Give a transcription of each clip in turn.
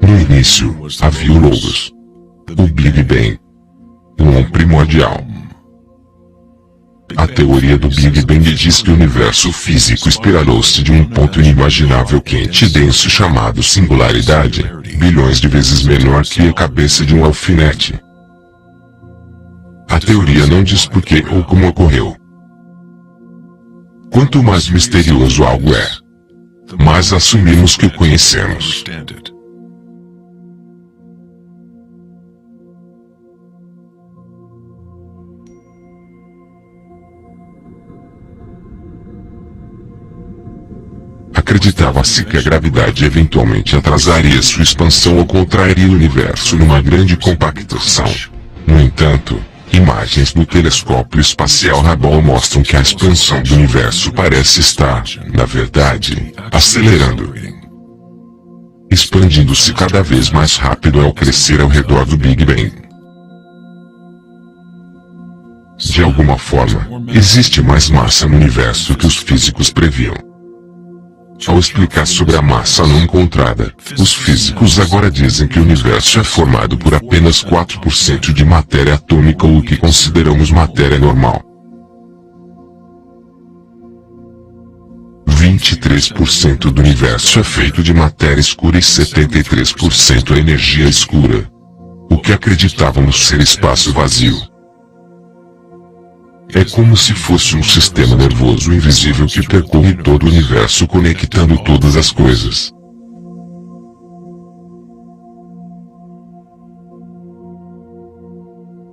No início, havia o Logos, o Big Bang, o primordial. A teoria do Big Bang diz que o universo físico espiralou-se de um ponto inimaginável quente e denso chamado singularidade, bilhões de vezes menor que a cabeça de um alfinete. A teoria não diz por que ou como ocorreu. Quanto mais misterioso algo é, mais assumimos que o conhecemos. Acreditava-se que a gravidade eventualmente atrasaria sua expansão ou contrairia o universo numa grande compactação. No entanto, imagens do telescópio espacial Hubble mostram que a expansão do universo parece estar, na verdade, acelerando, expandindo-se cada vez mais rápido ao crescer ao redor do Big Bang. De alguma forma, existe mais massa no universo que os físicos previam. Ao explicar sobre a massa não encontrada, os físicos agora dizem que o universo é formado por apenas 4% de matéria atômica ou o que consideramos matéria normal. 23% do universo é feito de matéria escura e 73% é energia escura. O que acreditávamos ser espaço vazio. É como se fosse um sistema nervoso invisível que percorre todo o universo conectando todas as coisas.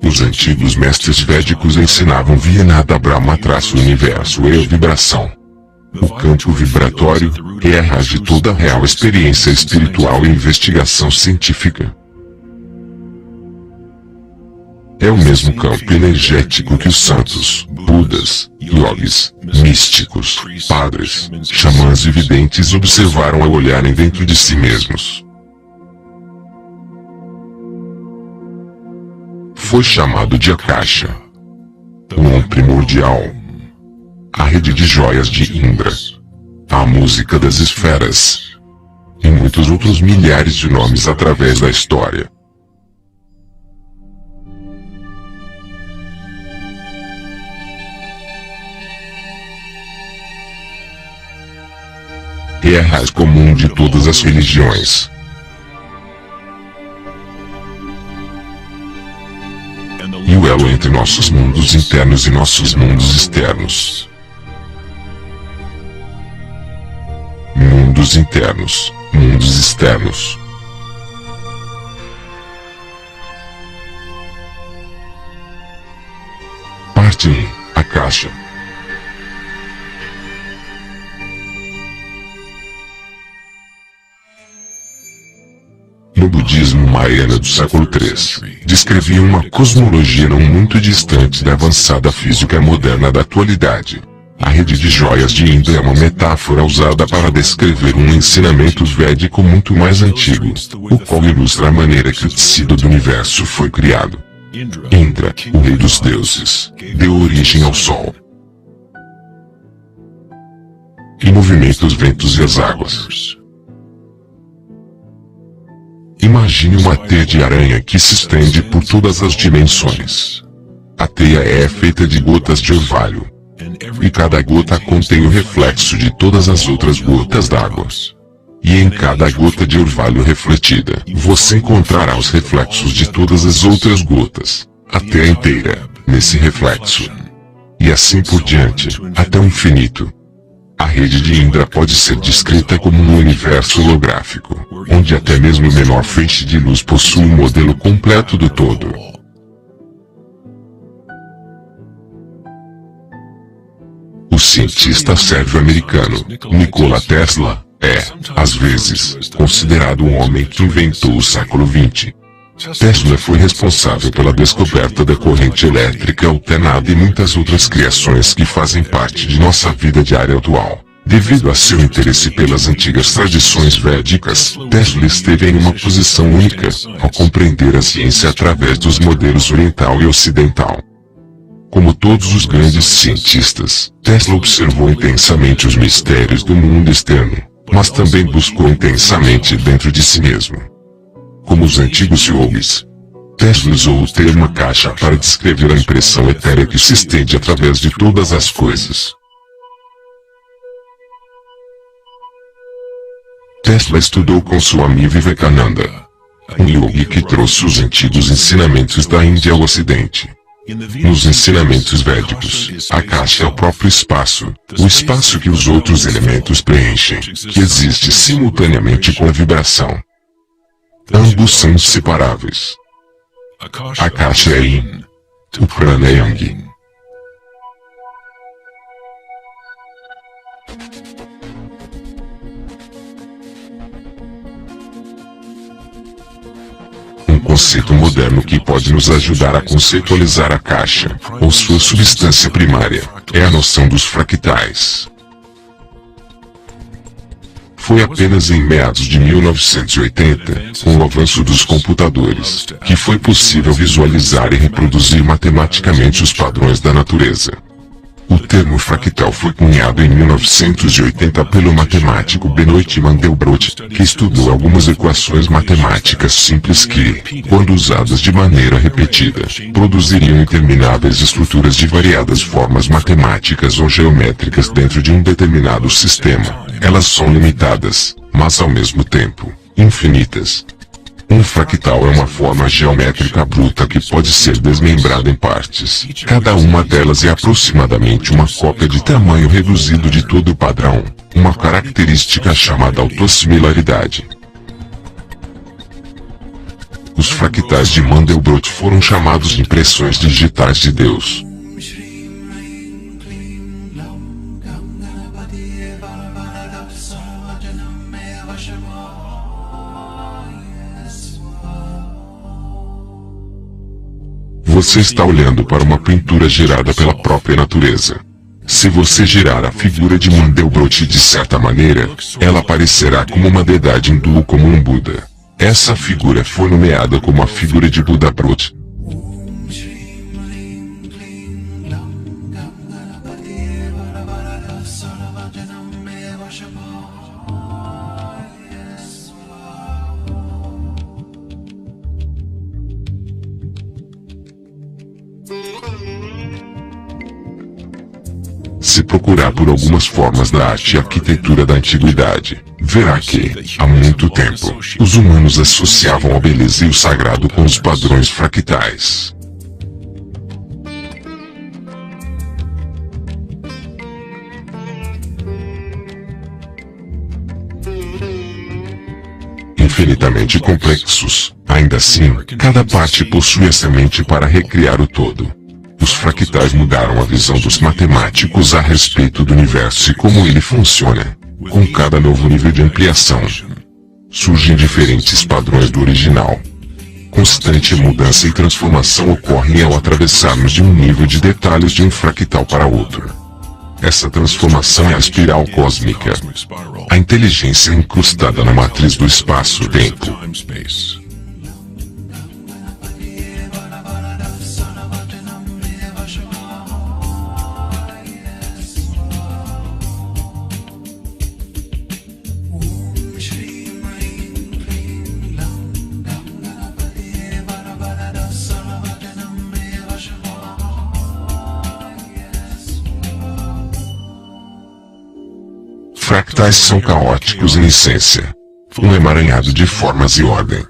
Os antigos mestres védicos ensinavam Vienada Brahma-o universo e a vibração. O campo vibratório é a raiz de toda a real experiência espiritual e investigação científica. É o mesmo campo energético que os santos, budas, yogis, místicos, padres, xamãs e videntes observaram ao olharem dentro de si mesmos. Foi chamado de Akasha, o primordial, a rede de joias de Indra, a música das esferas, e muitos outros milhares de nomes através da história. É a raiz comum de todas as religiões. E o elo entre nossos mundos internos e nossos mundos externos. Mundos internos, mundos externos. Parte 1. Akasha. No budismo Mahayana do século III, descrevia uma cosmologia não muito distante da avançada física moderna da atualidade. A rede de joias de Indra é uma metáfora usada para descrever um ensinamento védico muito mais antigo, o qual ilustra a maneira que o tecido do universo foi criado. Indra, o rei dos deuses, deu origem ao Sol. E movimenta os ventos e as águas. Imagine uma teia de aranha que se estende por todas as dimensões. A teia é feita de gotas de orvalho. E cada gota contém o reflexo de todas as outras gotas d'água. E em cada gota de orvalho refletida, você encontrará os reflexos de todas as outras gotas, a teia inteira, nesse reflexo. E assim por diante, até o infinito. A rede de Indra pode ser descrita como um universo holográfico, onde até mesmo o menor feixe de luz possui um modelo completo do todo. O cientista sérvio-americano, Nikola Tesla, é, às vezes, considerado o homem que inventou o século XX. Tesla foi responsável pela descoberta da corrente elétrica alternada e muitas outras criações que fazem parte de nossa vida diária atual. Devido a seu interesse pelas antigas tradições védicas, Tesla esteve em uma posição única, ao compreender a ciência através dos modelos oriental e ocidental. Como todos os grandes cientistas, Tesla observou intensamente os mistérios do mundo externo, mas também buscou intensamente dentro de si mesmo. Como os antigos yogis, Tesla usou o termo caixa para descrever a impressão etérea que se estende através de todas as coisas. Tesla estudou com Swami Vivekananda, um yogi que trouxe os antigos ensinamentos da Índia ao Ocidente. Nos ensinamentos védicos, a caixa é o próprio espaço, o espaço que os outros elementos preenchem, que existe simultaneamente com a vibração. Ambos são inseparáveis. A caixa é Yin, o prana é Yang. Um conceito moderno que pode nos ajudar a conceitualizar a caixa, ou sua substância primária, é a noção dos fractais. Foi apenas em meados de 1980, com o avanço dos computadores, que foi possível visualizar e reproduzir matematicamente os padrões da natureza. O termo fractal foi cunhado em 1980 pelo matemático Benoit Mandelbrot, que estudou algumas equações matemáticas simples que, quando usadas de maneira repetida, produziriam intermináveis estruturas de variadas formas matemáticas ou geométricas dentro de um determinado sistema. Elas são limitadas, mas ao mesmo tempo, infinitas. Um fractal é uma forma geométrica bruta que pode ser desmembrada em partes. Cada uma delas é aproximadamente uma cópia de tamanho reduzido de todo o padrão, uma característica chamada autossimilaridade. Os fractais de Mandelbrot foram chamados de impressões digitais de Deus. Você está olhando para uma pintura gerada pela própria natureza. Se você girar a figura de Mandelbrot de certa maneira, ela aparecerá como uma deidade hindu ou como um Buda. Essa figura foi nomeada como a figura de Buda Brot. Se procurar por algumas formas da arte e arquitetura da antiguidade, verá que, há muito tempo, os humanos associavam a beleza e o sagrado com os padrões fractais. Infinitamente complexos, ainda assim, cada parte possui a semente para recriar o todo. Os fractais mudaram a visão dos matemáticos a respeito do universo e como ele funciona. Com cada novo nível de ampliação, surgem diferentes padrões do original. Constante mudança e transformação ocorrem ao atravessarmos de um nível de detalhes de um fractal para outro. Essa transformação é a espiral cósmica. A inteligência incrustada na matriz do espaço-tempo. Fractais são caóticos em essência. Um emaranhado de formas e ordem.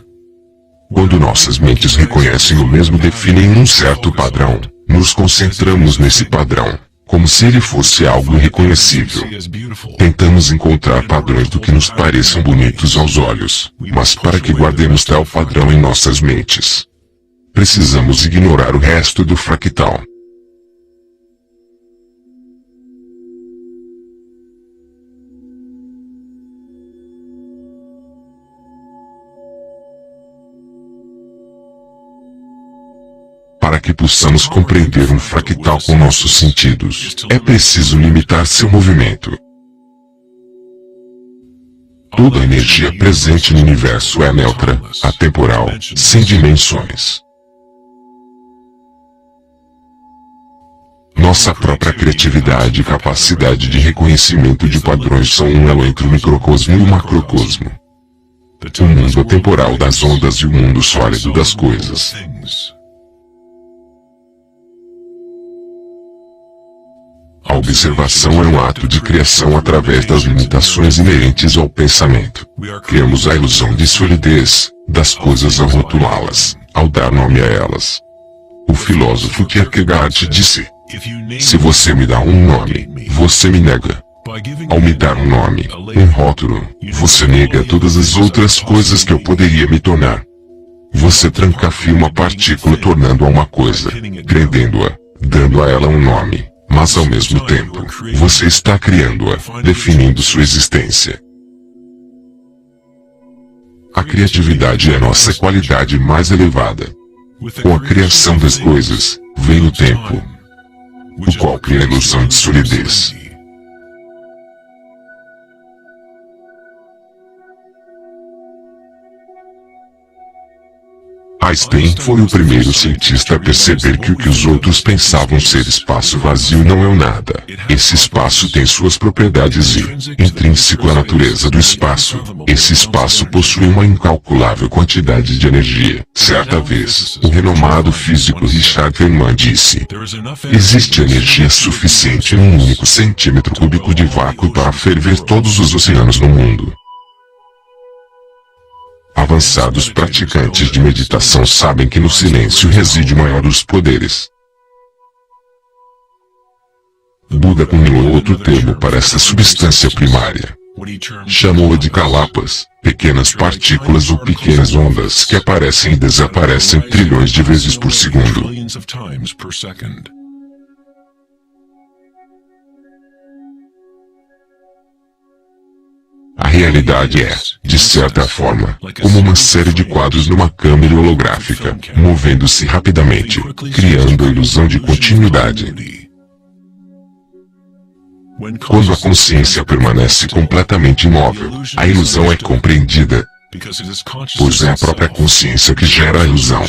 Quando nossas mentes reconhecem o mesmo definem um certo padrão, nos concentramos nesse padrão, como se ele fosse algo irreconhecível. Tentamos encontrar padrões do que nos pareçam bonitos aos olhos, mas para que guardemos tal padrão em nossas mentes, precisamos ignorar o resto do fractal. Para que possamos compreender um fractal com nossos sentidos, é preciso limitar seu movimento. Toda a energia presente no universo é neutra, atemporal, sem dimensões. Nossa própria criatividade e capacidade de reconhecimento de padrões são um elo entre o microcosmo e o macrocosmo. O mundo atemporal das ondas e o mundo sólido das coisas. A observação é um ato de criação através das limitações inerentes ao pensamento. Criamos a ilusão de solidez das coisas ao rotulá-las, ao dar nome a elas. O filósofo Kierkegaard disse: se você me dá um nome, você me nega. Ao me dar um nome, um rótulo, você nega todas as outras coisas que eu poderia me tornar. Você trancafia uma partícula tornando-a uma coisa, prendendo-a, dando a ela um nome. Mas ao mesmo tempo, você está criando-a, definindo sua existência. A criatividade é nossa qualidade mais elevada. Com a criação das coisas, vem o tempo, o qual cria a ilusão de solidez. Einstein foi o primeiro cientista a perceber que o que os outros pensavam ser espaço vazio não é o nada. Esse espaço tem suas propriedades e, intrínseco à natureza do espaço, esse espaço possui uma incalculável quantidade de energia. Certa vez, o renomado físico Richard Feynman disse: existe energia suficiente em um único centímetro cúbico de vácuo para ferver todos os oceanos no mundo. Avançados praticantes de meditação sabem que no silêncio reside o maior dos poderes. Buda cunhou outro termo para essa substância primária. Chamou-a de kalapas, pequenas partículas ou pequenas ondas que aparecem e desaparecem trilhões de vezes por segundo. A realidade é, de certa forma, como uma série de quadros numa câmera holográfica, movendo-se rapidamente, criando a ilusão de continuidade. Quando a consciência permanece completamente imóvel, a ilusão é compreendida, pois é a própria consciência que gera a ilusão.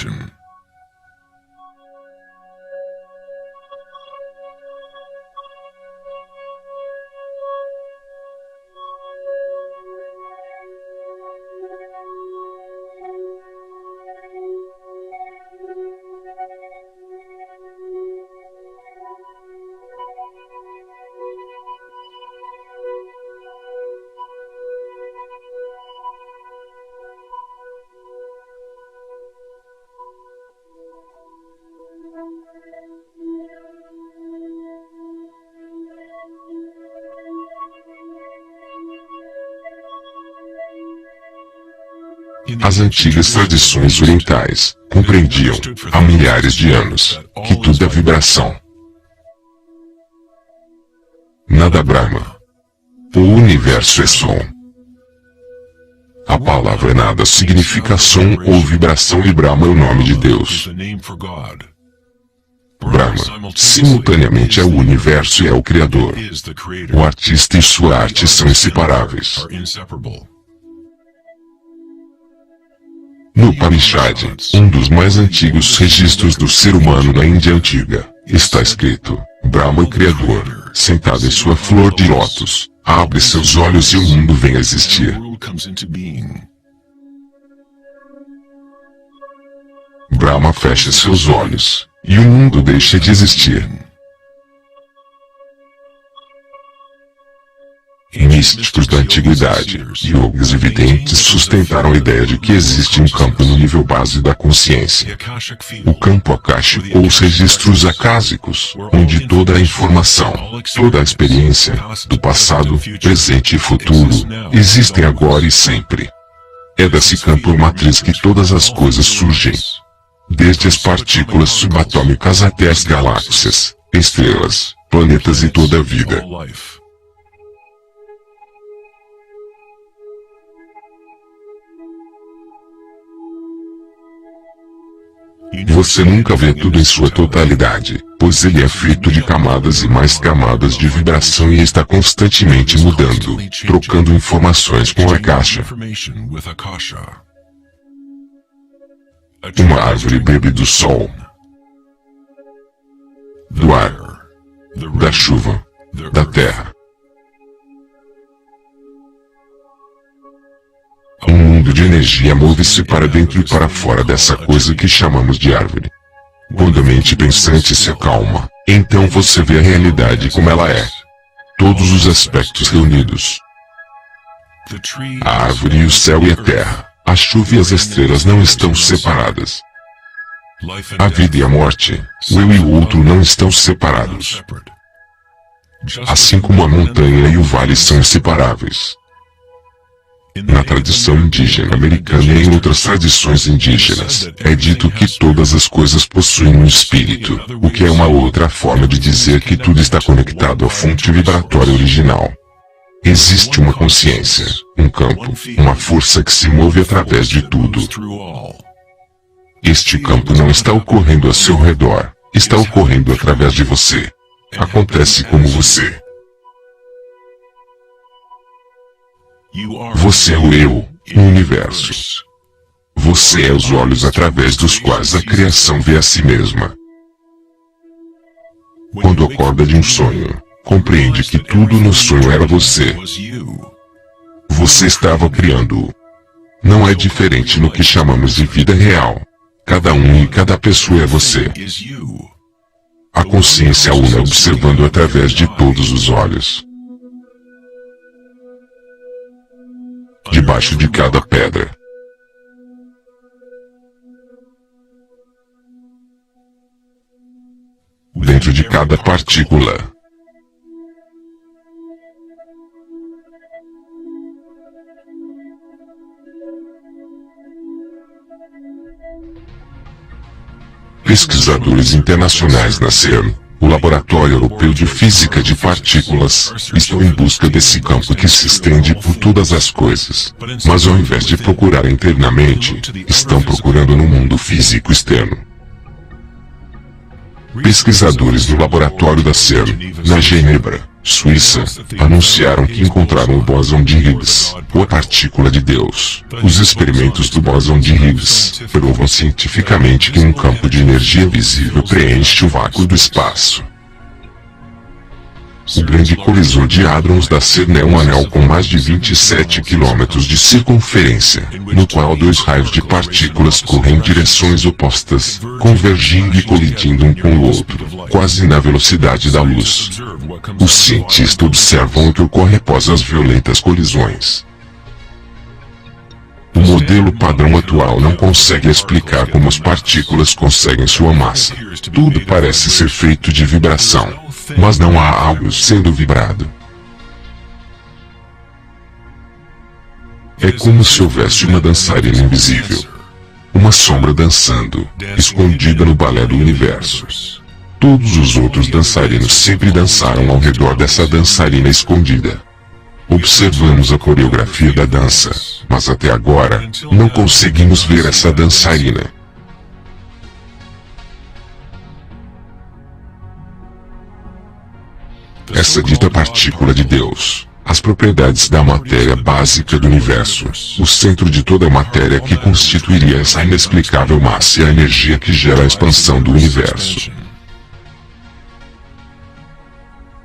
As antigas tradições orientais compreendiam, há milhares de anos, que tudo é vibração. Nada Brahma. O universo é som. A palavra nada significa som ou vibração e Brahma é o nome de Deus. Brahma, simultaneamente é o universo e é o Criador. O artista e sua arte são inseparáveis. No Upanishad, um dos mais antigos registros do ser humano na Índia antiga, está escrito: Brahma, o Criador, sentado em sua flor de lótus, abre seus olhos e o mundo vem a existir. Brahma fecha seus olhos, e o mundo deixa de existir. Místicos da antiguidade, yogis e videntes sustentaram a ideia de que existe um campo no nível base da consciência. O campo akáshico ou os registros acásicos, onde toda a informação, toda a experiência, do passado, presente e futuro, existem agora e sempre. É desse campo matriz que todas as coisas surgem. Desde as partículas subatômicas até as galáxias, estrelas, planetas e toda a vida. Você nunca vê tudo em sua totalidade, pois ele é feito de camadas e mais camadas de vibração e está constantemente mudando, trocando informações com a caixa. Uma árvore bebe do sol, do ar, da chuva, da terra. Um mundo de energia move-se para dentro e para fora dessa coisa que chamamos de árvore. Quando a mente pensante se acalma, então você vê a realidade como ela é. Todos os aspectos reunidos. A árvore e o céu e a terra, a chuva e as estrelas não estão separadas. A vida e a morte, o eu e o outro não estão separados. Assim como a montanha e o vale são inseparáveis. Na tradição indígena americana e em outras tradições indígenas, é dito que todas as coisas possuem um espírito, o que é uma outra forma de dizer que tudo está conectado à fonte vibratória original. Existe uma consciência, um campo, uma força que se move através de tudo. Este campo não está ocorrendo ao seu redor, está ocorrendo através de você. Acontece como você. Você é o eu, o universo. Você é os olhos através dos quais a criação vê a si mesma. Quando acorda de um sonho, compreende que tudo no sonho era você. Você estava criando-o. Não é diferente no que chamamos de vida real. Cada um e cada pessoa é você. A consciência una observando através de todos os olhos. Debaixo de cada pedra. Dentro de cada partícula. Pesquisadores internacionais na CERN, o Laboratório Europeu de Física de Partículas, estão em busca desse campo que se estende por todas as coisas. Mas ao invés de procurar internamente, estão procurando no mundo físico externo. Pesquisadores do laboratório da CERN, na Genebra, Suíça, anunciaram que encontraram o bóson de Higgs, ou a partícula de Deus. Os experimentos do bóson de Higgs provam cientificamente que um campo de energia visível preenche o vácuo do espaço. O grande colisor de hadrons da CERN é um anel com mais de 27 km de circunferência, no qual dois raios de partículas correm em direções opostas, convergindo e colidindo um com o outro, quase na velocidade da luz. Os cientistas observam o que ocorre após as violentas colisões. O modelo padrão atual não consegue explicar como as partículas conseguem sua massa. Tudo parece ser feito de vibração. Mas não há algo sendo vibrado. É como se houvesse uma dançarina invisível. Uma sombra dançando, escondida no balé do universo. Todos os outros dançarinos sempre dançaram ao redor dessa dançarina escondida. Observamos a coreografia da dança, mas até agora, não conseguimos ver essa dançarina. Essa dita partícula de Deus, as propriedades da matéria básica do universo, o centro de toda a matéria que constituiria essa inexplicável massa e a energia que gera a expansão do universo.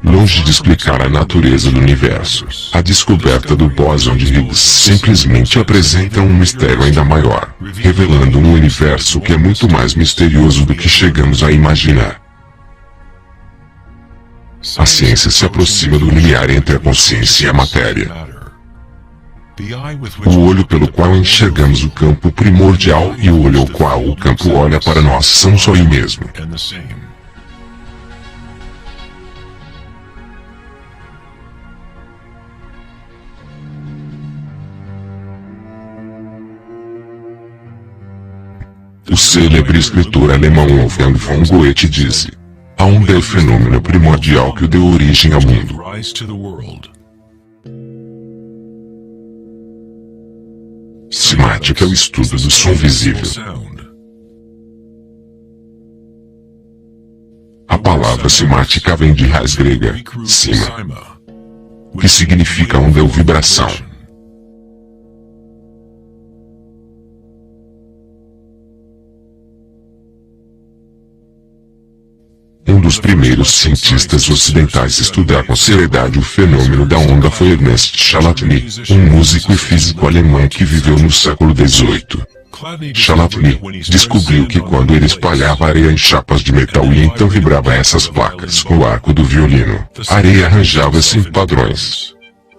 Longe de explicar a natureza do universo, a descoberta do bóson de Higgs simplesmente apresenta um mistério ainda maior, revelando um universo que é muito mais misterioso do que chegamos a imaginar. A ciência se aproxima do limiar entre a consciência e a matéria. O olho pelo qual enxergamos o campo primordial e o olho ao qual o campo olha para nós são só o mesmo. O célebre escritor alemão Wolfgang von Goethe disse: a onda é o fenômeno primordial que deu origem ao mundo. Simática é o estudo do som visível. A palavra simática vem de raiz grega, sima, que significa onda ou vibração. Um dos primeiros cientistas ocidentais a estudar com seriedade o fenômeno da onda foi Ernest Chalatny, um músico e físico alemão que viveu no século XVIII. Chalatny descobriu que quando ele espalhava areia em chapas de metal e então vibrava essas placas com o arco do violino, a areia arranjava-se em padrões.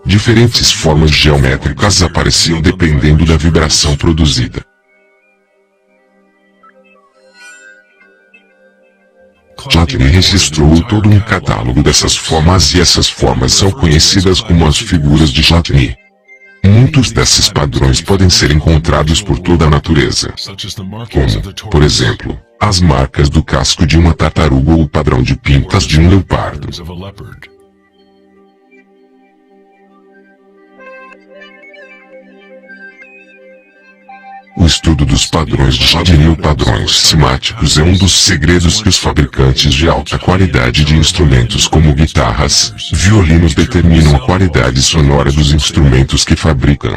Diferentes formas geométricas apareciam dependendo da vibração produzida. Chalatny registrou todo um catálogo dessas formas e essas formas são conhecidas como as figuras de Chalatny. Muitos desses padrões podem ser encontrados por toda a natureza, como, por exemplo, as marcas do casco de uma tartaruga ou o padrão de pintas de um leopardo. O estudo dos padrões de Chalatny ou padrões simáticos é um dos segredos que os fabricantes de alta qualidade de instrumentos como guitarras, violinos determinam a qualidade sonora dos instrumentos que fabricam.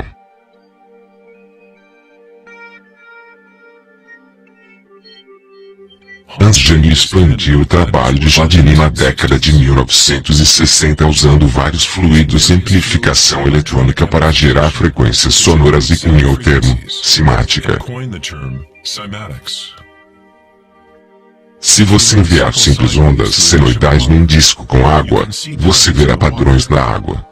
Hans Janny expandiu o trabalho de Chalatny na década de 1960 usando vários fluidos e amplificação eletrônica para gerar frequências sonoras e cunhou o termo simática. Se você enviar simples ondas senoidais num disco com água, você verá padrões na água.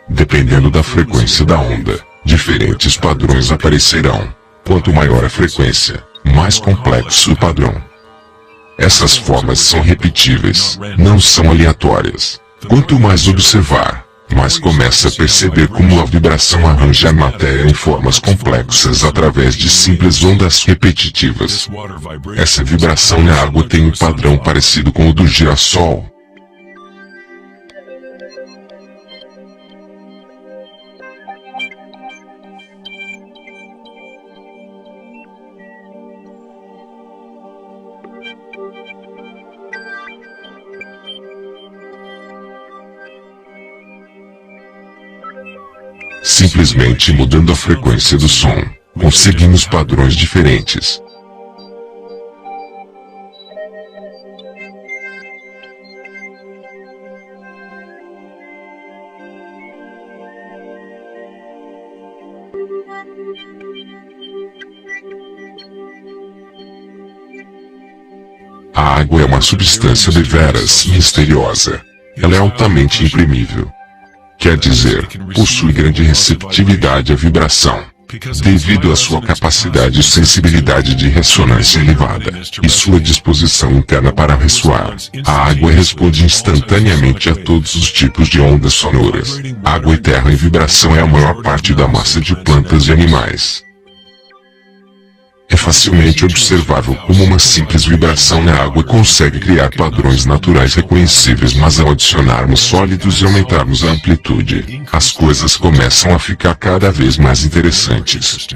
Dependendo da frequência da onda, diferentes padrões aparecerão. Quanto maior a frequência, mais complexo o padrão. Essas formas são repetíveis, não são aleatórias. Quanto mais observar, mais começa a perceber como a vibração arranja a matéria em formas complexas através de simples ondas repetitivas. Essa vibração na água tem um padrão parecido com o do girassol. Simplesmente mudando a frequência do som, conseguimos padrões diferentes. A água é uma substância deveras misteriosa. Ela é altamente imprimível. Quer dizer, possui grande receptividade à vibração, devido à sua capacidade e sensibilidade de ressonância elevada, e sua disposição interna para ressoar. A água responde instantaneamente a todos os tipos de ondas sonoras. Água e terra em vibração é a maior parte da massa de plantas e animais. É facilmente observável como uma simples vibração na água consegue criar padrões naturais reconhecíveis, mas ao adicionarmos sólidos e aumentarmos a amplitude, as coisas começam a ficar cada vez mais interessantes.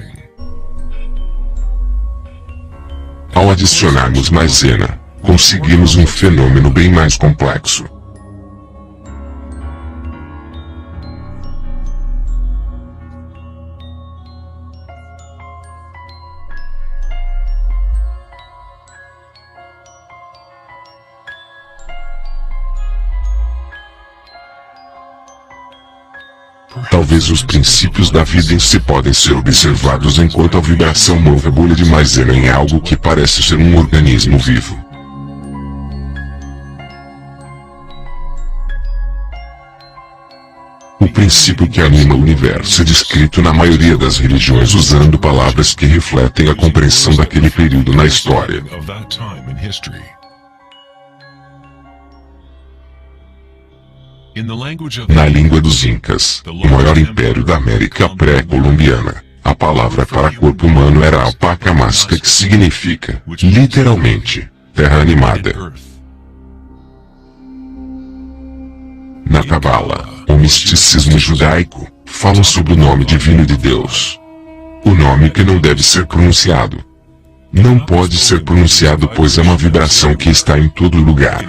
Ao adicionarmos maisena, conseguimos um fenômeno bem mais complexo. Talvez os princípios da vida em si podem ser observados enquanto a vibração move a bolha de maisena em algo que parece ser um organismo vivo. O princípio que anima o universo é descrito na maioria das religiões usando palavras que refletem a compreensão daquele período na história. Na língua dos Incas, o maior império da América pré-colombiana, a palavra para corpo humano era Alpacamasca, que significa, literalmente, terra animada. Na Cabala, o misticismo judaico, fala sobre o nome divino de Deus. O nome que não deve ser pronunciado. Não pode ser pronunciado pois é uma vibração que está em todo lugar.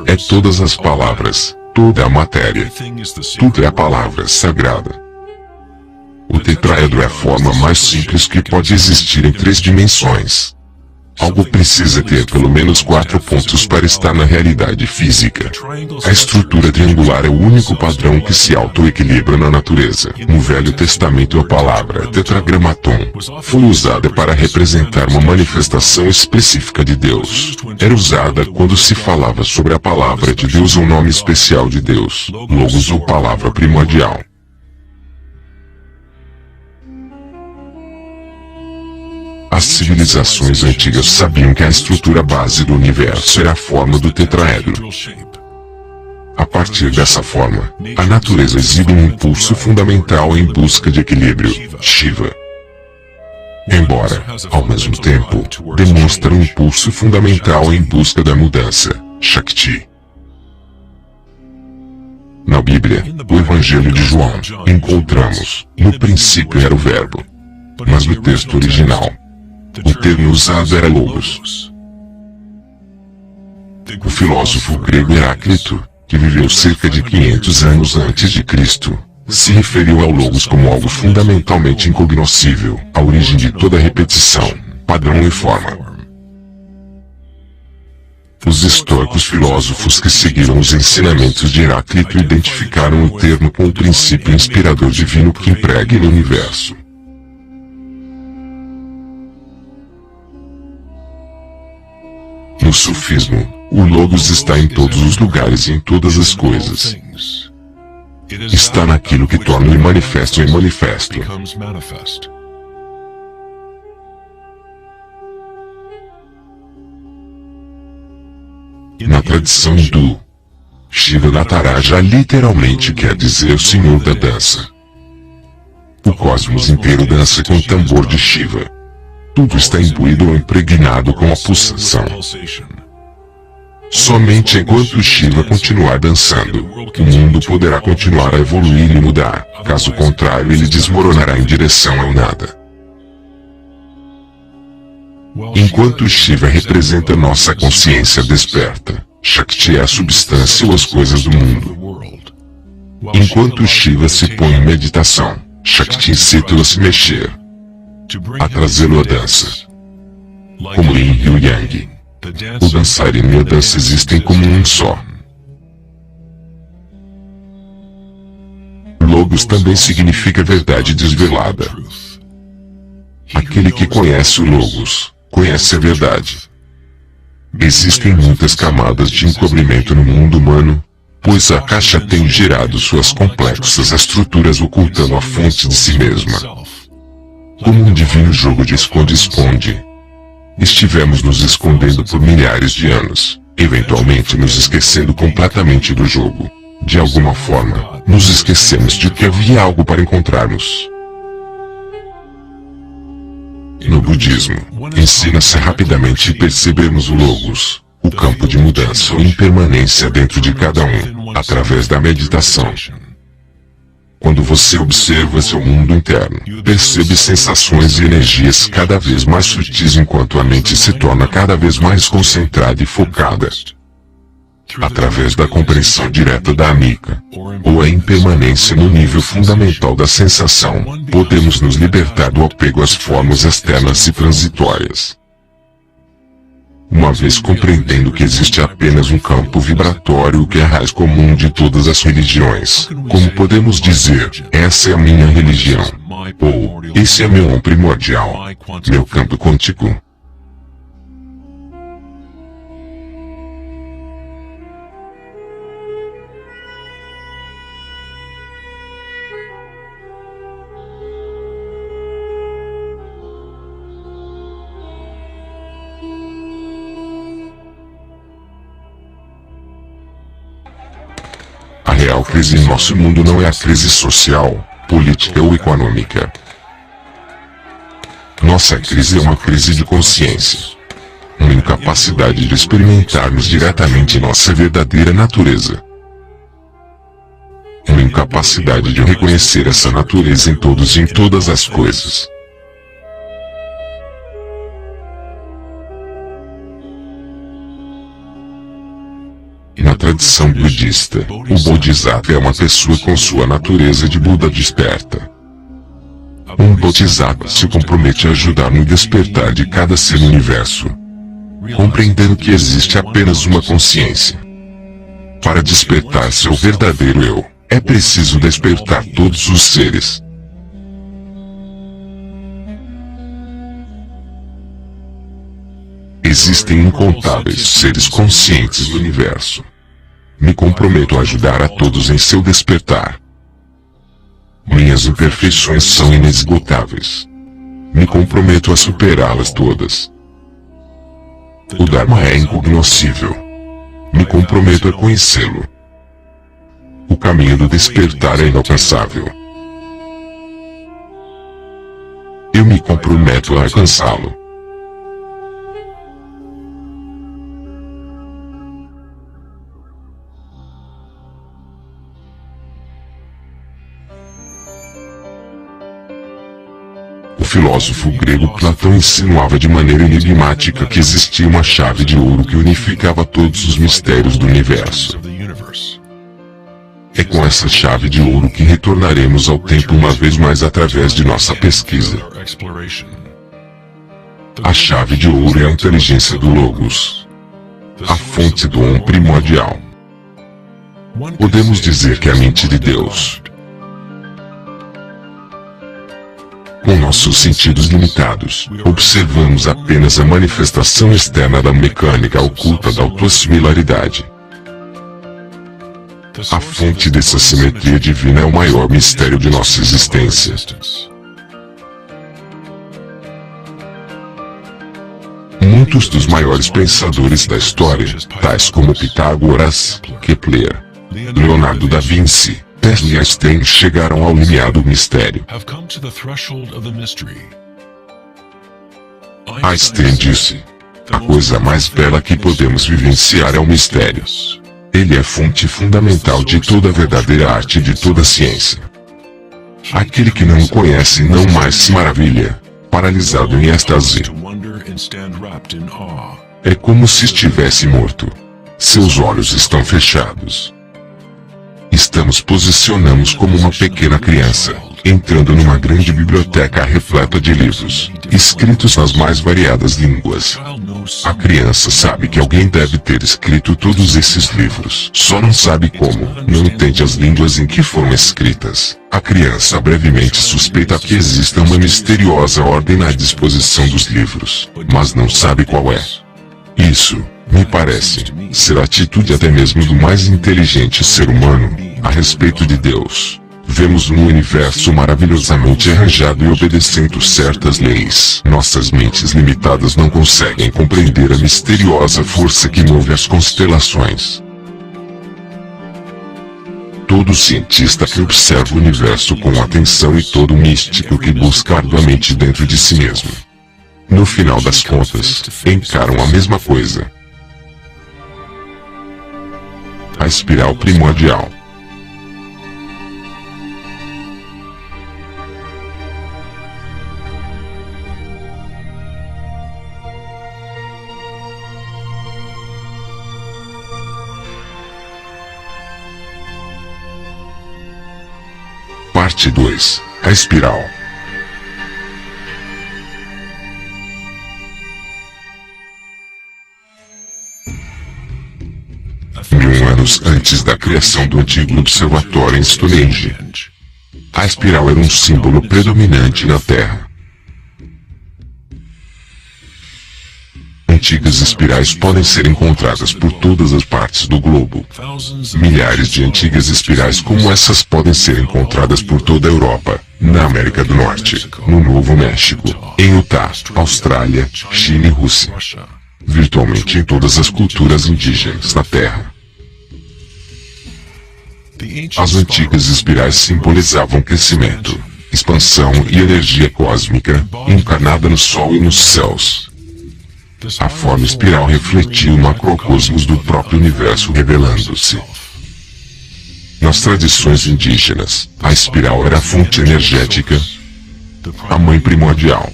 É todas as palavras. Toda a matéria. Tudo é a palavra sagrada. O tetraedro é a forma mais simples que pode existir em 3 dimensões. Algo precisa ter pelo menos 4 pontos para estar na realidade física. A estrutura triangular é o único padrão que se autoequilibra na natureza. No Velho Testamento, a palavra tetragramaton foi usada para representar uma manifestação específica de Deus. Era usada quando se falava sobre a palavra de Deus ou nome especial de Deus, logos ou palavra primordial. As civilizações antigas sabiam que a estrutura base do universo era a forma do tetraedro. A partir dessa forma, a natureza exibe um impulso fundamental em busca de equilíbrio, Shiva. Embora, ao mesmo tempo, demonstra um impulso fundamental em busca da mudança, Shakti. Na Bíblia, o Evangelho de João, encontramos, no princípio era o Verbo. Mas no texto original, o termo usado era logos. O filósofo grego Heráclito, que viveu cerca de 500 anos antes de Cristo, se referiu ao logos como algo fundamentalmente incognoscível, a origem de toda repetição, padrão e forma. Os estoicos filósofos que seguiram os ensinamentos de Heráclito identificaram o termo com o princípio inspirador divino que impregna o universo. No sufismo, o logos está em todos os lugares e em todas as coisas. Está naquilo que torna o imanifesto em manifesto. Na tradição hindu, Shiva Nataraja literalmente quer dizer Senhor da Dança. O cosmos inteiro dança com o tambor de Shiva. Tudo está imbuído ou impregnado com a pulsação. Somente enquanto Shiva continuar dançando, o mundo poderá continuar a evoluir e mudar, caso contrário ele desmoronará em direção ao nada. Enquanto Shiva representa nossa consciência desperta, Shakti é a substância ou as coisas do mundo. Enquanto Shiva se põe em meditação, Shakti incita-o a se mexer, a trazê-lo à dança. Como Yin e o Yang, o dançarino e a dança existem como um só. Logos também significa verdade desvelada. Aquele que conhece o Logos, conhece a verdade. Existem muitas camadas de encobrimento no mundo humano, pois a caixa tem gerado suas complexas estruturas ocultando a fonte de si mesma. Como um divino jogo de esconde-esconde, estivemos nos escondendo por milhares de anos, eventualmente nos esquecendo completamente do jogo. De alguma forma, nos esquecemos de que havia algo para encontrarmos. No budismo, ensina-se rapidamente percebermos o Logos, o campo de mudança ou impermanência dentro de cada um, através da meditação. Quando você observa seu mundo interno, percebe sensações e energias cada vez mais sutis enquanto a mente se torna cada vez mais concentrada e focada. Através da compreensão direta da anicca, ou a impermanência no nível fundamental da sensação, podemos nos libertar do apego às formas externas e transitórias. Uma vez compreendendo que existe apenas um campo vibratório que é a raiz comum de todas as religiões, como podemos dizer, essa é a minha religião, ou, esse é meu eu primordial, meu campo quântico. A real crise em nosso mundo não é a crise social, política ou econômica. Nossa crise é uma crise de consciência. Uma incapacidade de experimentarmos diretamente nossa verdadeira natureza. Uma incapacidade de reconhecer essa natureza em todos e em todas as coisas. Na tradição budista, o Bodhisattva é uma pessoa com sua natureza de Buda desperta. Um Bodhisattva se compromete a ajudar no despertar de cada ser no universo, compreendendo que existe apenas uma consciência. Para despertar seu verdadeiro eu, é preciso despertar todos os seres. Existem incontáveis seres conscientes do universo. Me comprometo a ajudar a todos em seu despertar. Minhas imperfeições são inesgotáveis. Me comprometo a superá-las todas. O Dharma é incognoscível. Me comprometo a conhecê-lo. O caminho do despertar é inalcançável. Eu me comprometo a alcançá-lo. O filósofo grego Platão insinuava de maneira enigmática que existia uma chave de ouro que unificava todos os mistérios do universo. É com essa chave de ouro que retornaremos ao tempo uma vez mais através de nossa pesquisa. A chave de ouro é a inteligência do Logos, a fonte do Om primordial. Podemos dizer que é a mente de Deus. Com nossos sentidos limitados, observamos apenas a manifestação externa da mecânica oculta da autossimilaridade. A fonte dessa simetria divina é o maior mistério de nossa existência. Muitos dos maiores pensadores da história, tais como Pitágoras, Kepler, Leonardo da Vinci, Tesla e Einstein, chegaram ao limiar do mistério. Einstein disse: a coisa mais bela que podemos vivenciar é o mistério. Ele é fonte fundamental de toda a verdadeira arte e de toda a ciência. Aquele que não o conhece não mais se maravilha, paralisado em êxtase. É como se estivesse morto. Seus olhos estão fechados. Nos posicionamos como uma pequena criança, entrando numa grande biblioteca repleta de livros, escritos nas mais variadas línguas. A criança sabe que alguém deve ter escrito todos esses livros, só não sabe como, não entende as línguas em que foram escritas. A criança brevemente suspeita que exista uma misteriosa ordem na disposição dos livros, mas não sabe qual é. Isso, me parece, ser a atitude até mesmo do mais inteligente ser humano, a respeito de Deus. Vemos um universo maravilhosamente arranjado e obedecendo certas leis. Nossas mentes limitadas não conseguem compreender a misteriosa força que move as constelações. Todo cientista que observa o universo com atenção e todo místico que busca arduamente dentro de si mesmo, no final das contas, encaram a mesma coisa. A espiral primordial. Parte 2. A espiral. Mil anos antes da criação do antigo observatório em Stonehenge, a espiral era um símbolo predominante na Terra. Antigas espirais podem ser encontradas por todas as partes do globo. Milhares de antigas espirais como essas podem ser encontradas por toda a Europa, na América do Norte, no Novo México, em Utah, Austrália, China e Rússia. Virtualmente em todas as culturas indígenas da Terra. As antigas espirais simbolizavam crescimento, expansão e energia cósmica, encarnada no Sol e nos céus. A forma espiral refletia o macrocosmos do próprio universo revelando-se. Nas tradições indígenas, a espiral era a fonte energética, a mãe primordial.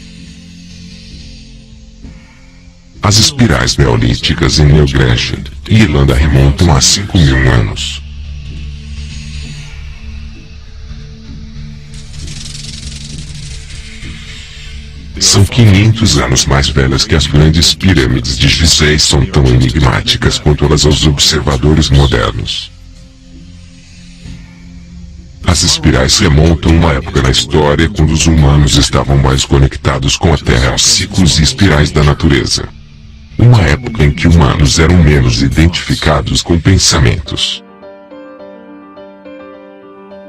As espirais neolíticas em Newgrange, Irlanda remontam a 5.000 anos. São 500 anos mais velhas que as grandes pirâmides de Gizé e são tão enigmáticas quanto elas aos observadores modernos. As espirais remontam uma época na história quando os humanos estavam mais conectados com a Terra aos ciclos e espirais da natureza. Uma época em que humanos eram menos identificados com pensamentos.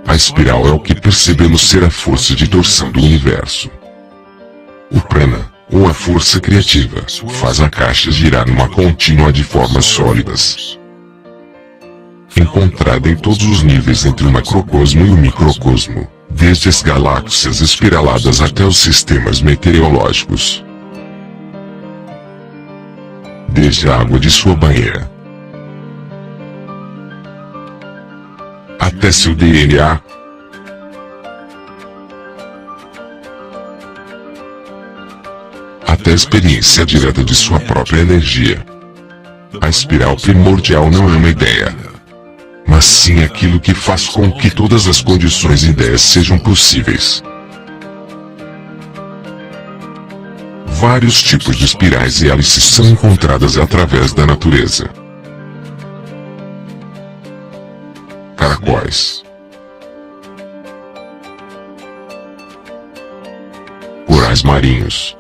A espiral é o que percebemos ser a força de torção do universo. O prana, ou a força criativa, faz a caixa girar numa contínua de formas sólidas. Encontrada em todos os níveis entre o macrocosmo e o microcosmo, desde as galáxias espiraladas até os sistemas meteorológicos. Desde a água de sua banheira até seu DNA. Até a experiência direta de sua própria energia. A espiral primordial não é uma ideia, mas sim aquilo que faz com que todas as condições e ideias sejam possíveis. Vários tipos de espirais e hélices são encontradas através da natureza. Caracóis, corais marinhos,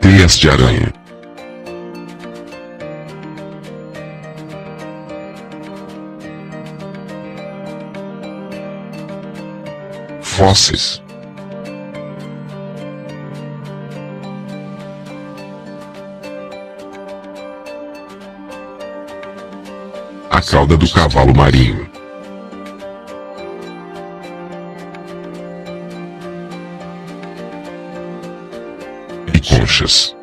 teias de aranha, fósseis, a cauda do cavalo marinho, e conchas.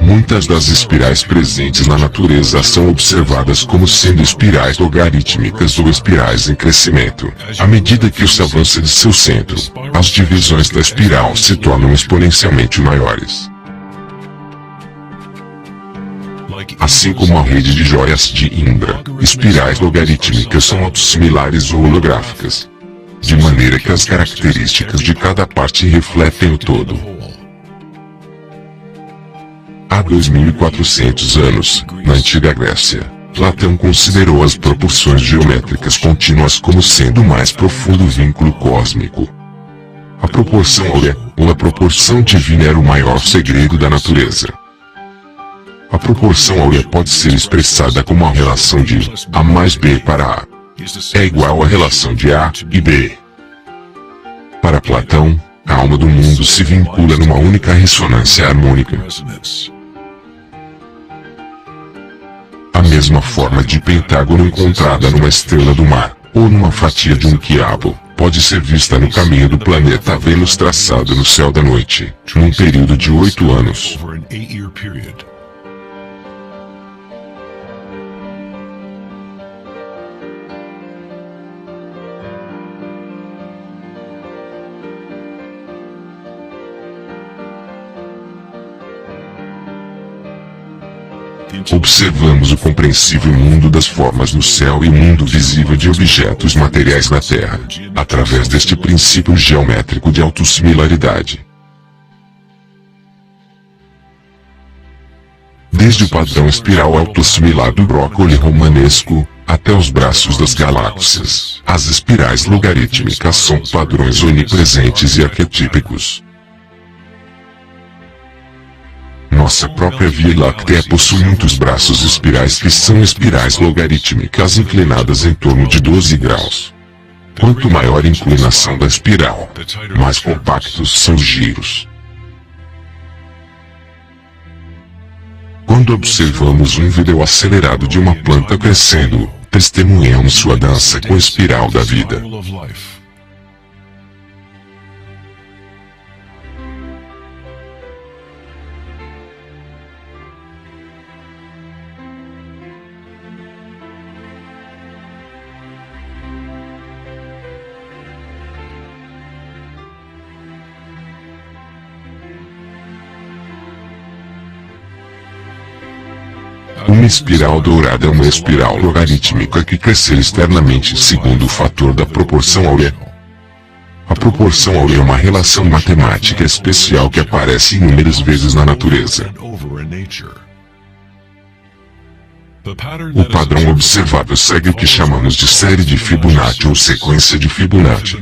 Muitas das espirais presentes na natureza são observadas como sendo espirais logarítmicas ou espirais em crescimento. À medida que se avança de seu centro, as divisões da espiral se tornam exponencialmente maiores. Assim como a rede de joias de Indra, espirais logarítmicas são autossimilares ou holográficas, de maneira que as características de cada parte refletem o todo. Há 2.400 anos, na antiga Grécia, Platão considerou as proporções geométricas contínuas como sendo o mais profundo vínculo cósmico. A proporção áurea, ou a proporção divina, era o maior segredo da natureza. A proporção áurea pode ser expressada como a relação de A mais B para A é igual à relação de A e B. Para Platão, a alma do mundo se vincula numa única ressonância harmônica. A mesma forma de pentágono encontrada numa estrela do mar, ou numa fatia de um quiabo, pode ser vista no caminho do planeta Vênus traçado no céu da noite, num período de 8 anos. Observamos o compreensível mundo das formas no céu e o mundo visível de objetos materiais na Terra, através deste princípio geométrico de autossimilaridade. Desde o padrão espiral autossimilar do brócoli romanesco, até os braços das galáxias, as espirais logarítmicas são padrões onipresentes e arquetípicos. Nossa própria Via Láctea possui muitos braços espirais que são espirais logarítmicas inclinadas em torno de 12 graus. Quanto maior a inclinação da espiral, mais compactos são os giros. Quando observamos um vídeo acelerado de uma planta crescendo, testemunhamos sua dança com a espiral da vida. Uma espiral dourada é uma espiral logarítmica que cresce externamente segundo o fator da proporção áurea. A proporção áurea é uma relação matemática especial que aparece inúmeras vezes na natureza. O padrão observado segue o que chamamos de série de Fibonacci ou sequência de Fibonacci.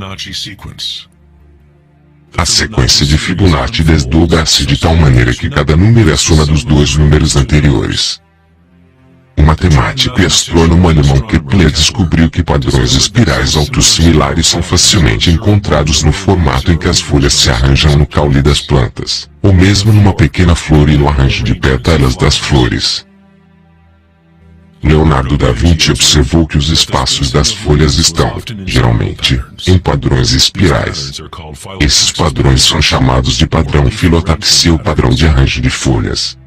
A sequência de Fibonacci desdobra-se de tal maneira que cada número é a soma dos dois números anteriores. O matemático e astrônomo alemão Kepler descobriu que padrões espirais altos similares são facilmente encontrados no formato em que as folhas se arranjam no caule das plantas, ou mesmo numa pequena flor e no arranjo de pétalas das flores. Leonardo da Vinci observou que os espaços das folhas estão, geralmente, em padrões espirais. Esses padrões são chamados de padrão filotaxia ou padrão de arranjo de folhas.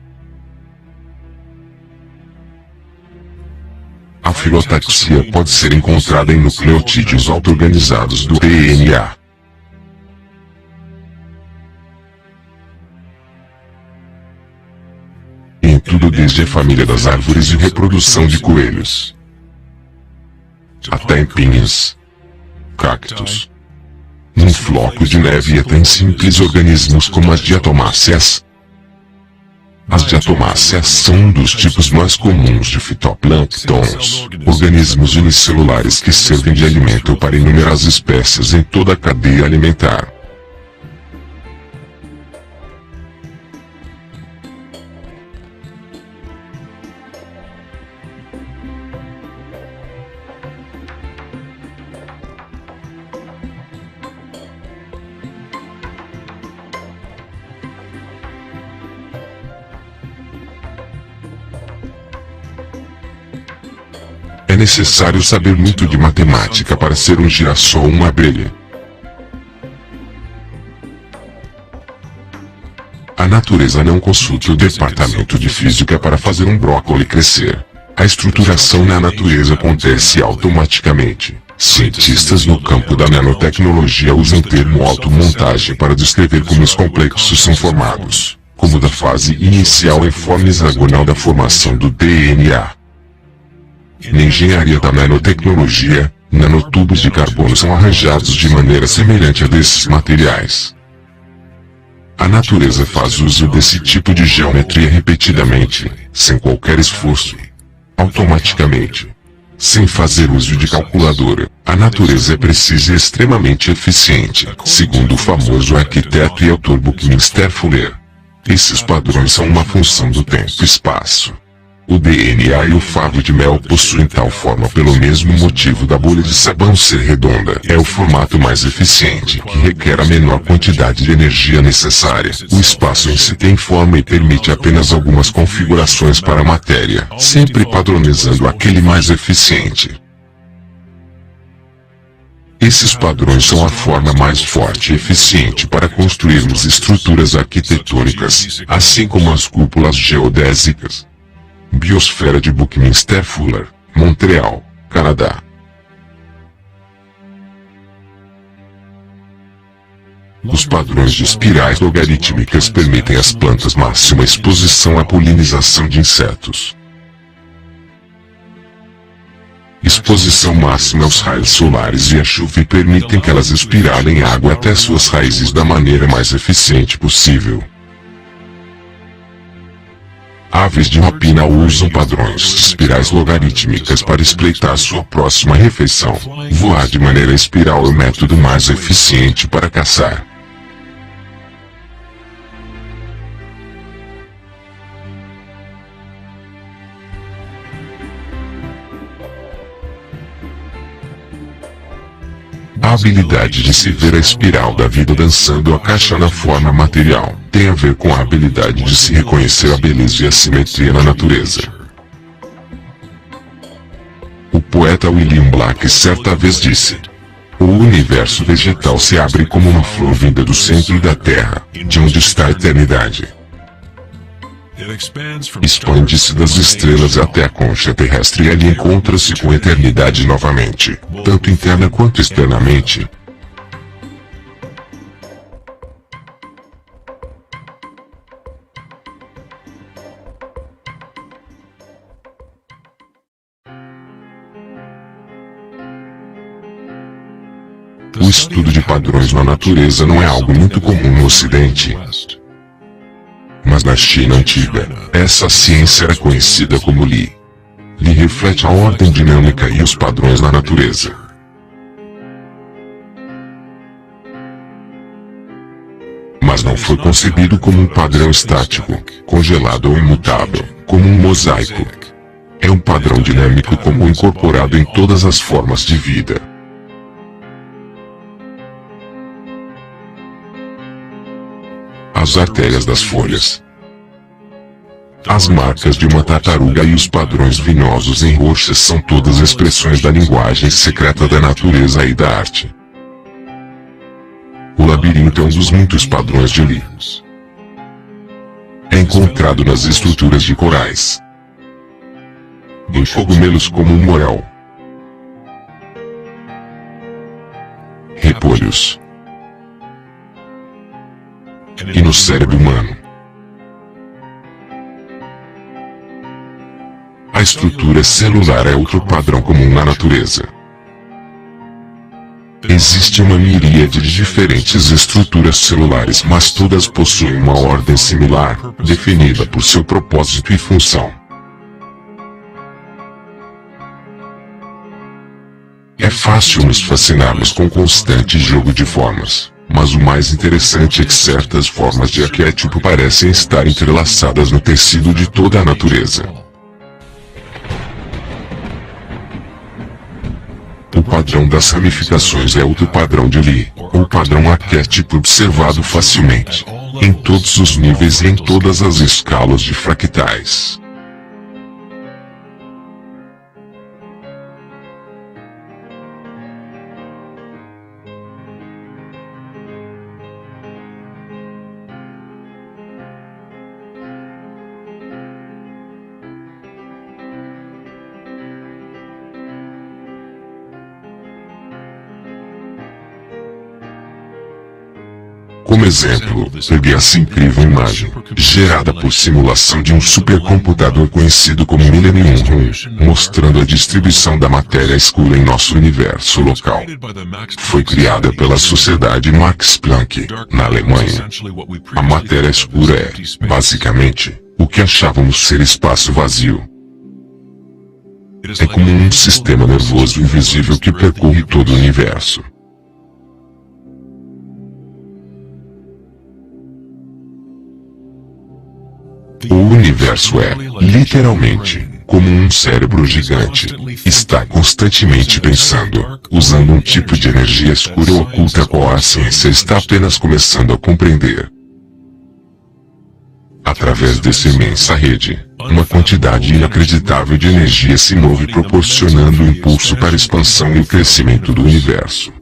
A filotaxia pode ser encontrada em nucleotídeos auto-organizados do DNA. Em tudo desde a família das árvores e reprodução de coelhos, até em pinhas, cactos, num floco de neve e até em simples organismos como as diatomáceas. As diatomáceas são um dos tipos mais comuns de fitoplânctons, organismos unicelulares que servem de alimento para inúmeras espécies em toda a cadeia alimentar. É necessário saber muito de matemática para ser um girassol ou uma abelha. A natureza não consulta o departamento de física para fazer um brócoli crescer. A estruturação na natureza acontece automaticamente. Cientistas no campo da nanotecnologia usam o termo automontagem para descrever como os complexos são formados, como da fase inicial em forma hexagonal da formação do DNA. Na engenharia da nanotecnologia, nanotubos de carbono são arranjados de maneira semelhante a desses materiais. A natureza faz uso desse tipo de geometria repetidamente, sem qualquer esforço. Automaticamente. Sem fazer uso de calculadora, a natureza é precisa e extremamente eficiente, segundo o famoso arquiteto e autor Buckminster Fuller. Esses padrões são uma função do tempo e espaço. O DNA e o favo de mel possuem tal forma pelo mesmo motivo da bolha de sabão ser redonda. É o formato mais eficiente, que requer a menor quantidade de energia necessária. O espaço em si tem forma e permite apenas algumas configurações para a matéria, sempre padronizando aquele mais eficiente. Esses padrões são a forma mais forte e eficiente para construirmos estruturas arquitetônicas, assim como as cúpulas geodésicas. Biosfera de Buckminster Fuller, Montreal, Canadá. Os padrões de espirais logarítmicas permitem às plantas máxima exposição à polinização de insetos. Exposição máxima aos raios solares e à chuva permitem que elas espiralem água até suas raízes da maneira mais eficiente possível. Aves de rapina usam padrões de espirais logarítmicas para espreitar sua próxima refeição. Voar de maneira espiral é o método mais eficiente para caçar. A habilidade de se ver a espiral da vida dançando a caixa na forma material tem a ver com a habilidade de se reconhecer a beleza e a simetria na natureza. O poeta William Blake certa vez disse: "O universo vegetal se abre como uma flor vinda do centro da Terra, de onde está a eternidade. Expande-se das estrelas até a concha terrestre e ali encontra-se com a eternidade novamente, tanto interna quanto externamente." O estudo de padrões na natureza não é algo muito comum no Ocidente. Mas na China antiga, essa ciência era conhecida como Li. Li reflete a ordem dinâmica e os padrões na natureza. Mas não foi concebido como um padrão estático, congelado ou imutável, como um mosaico. É um padrão dinâmico comum incorporado em todas as formas de vida. As artérias das folhas, as marcas de uma tartaruga e os padrões vinosos em rochas são todas expressões da linguagem secreta da natureza e da arte. O labirinto é um dos muitos padrões de Li. É encontrado nas estruturas de corais, em cogumelos como o morel, repolhos e no cérebro humano. A estrutura celular é outro padrão comum na natureza. Existe uma miríade de diferentes estruturas celulares, mas todas possuem uma ordem similar, definida por seu propósito e função. É fácil nos fascinarmos com o constante jogo de formas, mas o mais interessante é que certas formas de arquétipo parecem estar entrelaçadas no tecido de toda a natureza. O padrão das ramificações é outro padrão de Li, ou padrão arquétipo observado facilmente, em todos os níveis e em todas as escalas de fractais. Como exemplo, peguei essa incrível imagem, gerada por simulação de um supercomputador conhecido como Millennium Room, mostrando a distribuição da matéria escura em nosso universo local. Foi criada pela Sociedade Max Planck, na Alemanha. A matéria escura é, basicamente, o que achávamos ser espaço vazio. É como um sistema nervoso invisível que percorre todo o universo. O universo é, literalmente, como um cérebro gigante. Está constantemente pensando, usando um tipo de energia escura oculta a qual a ciência está apenas começando a compreender. Através dessa imensa rede, uma quantidade inacreditável de energia se move proporcionando o impulso para a expansão e o crescimento do universo.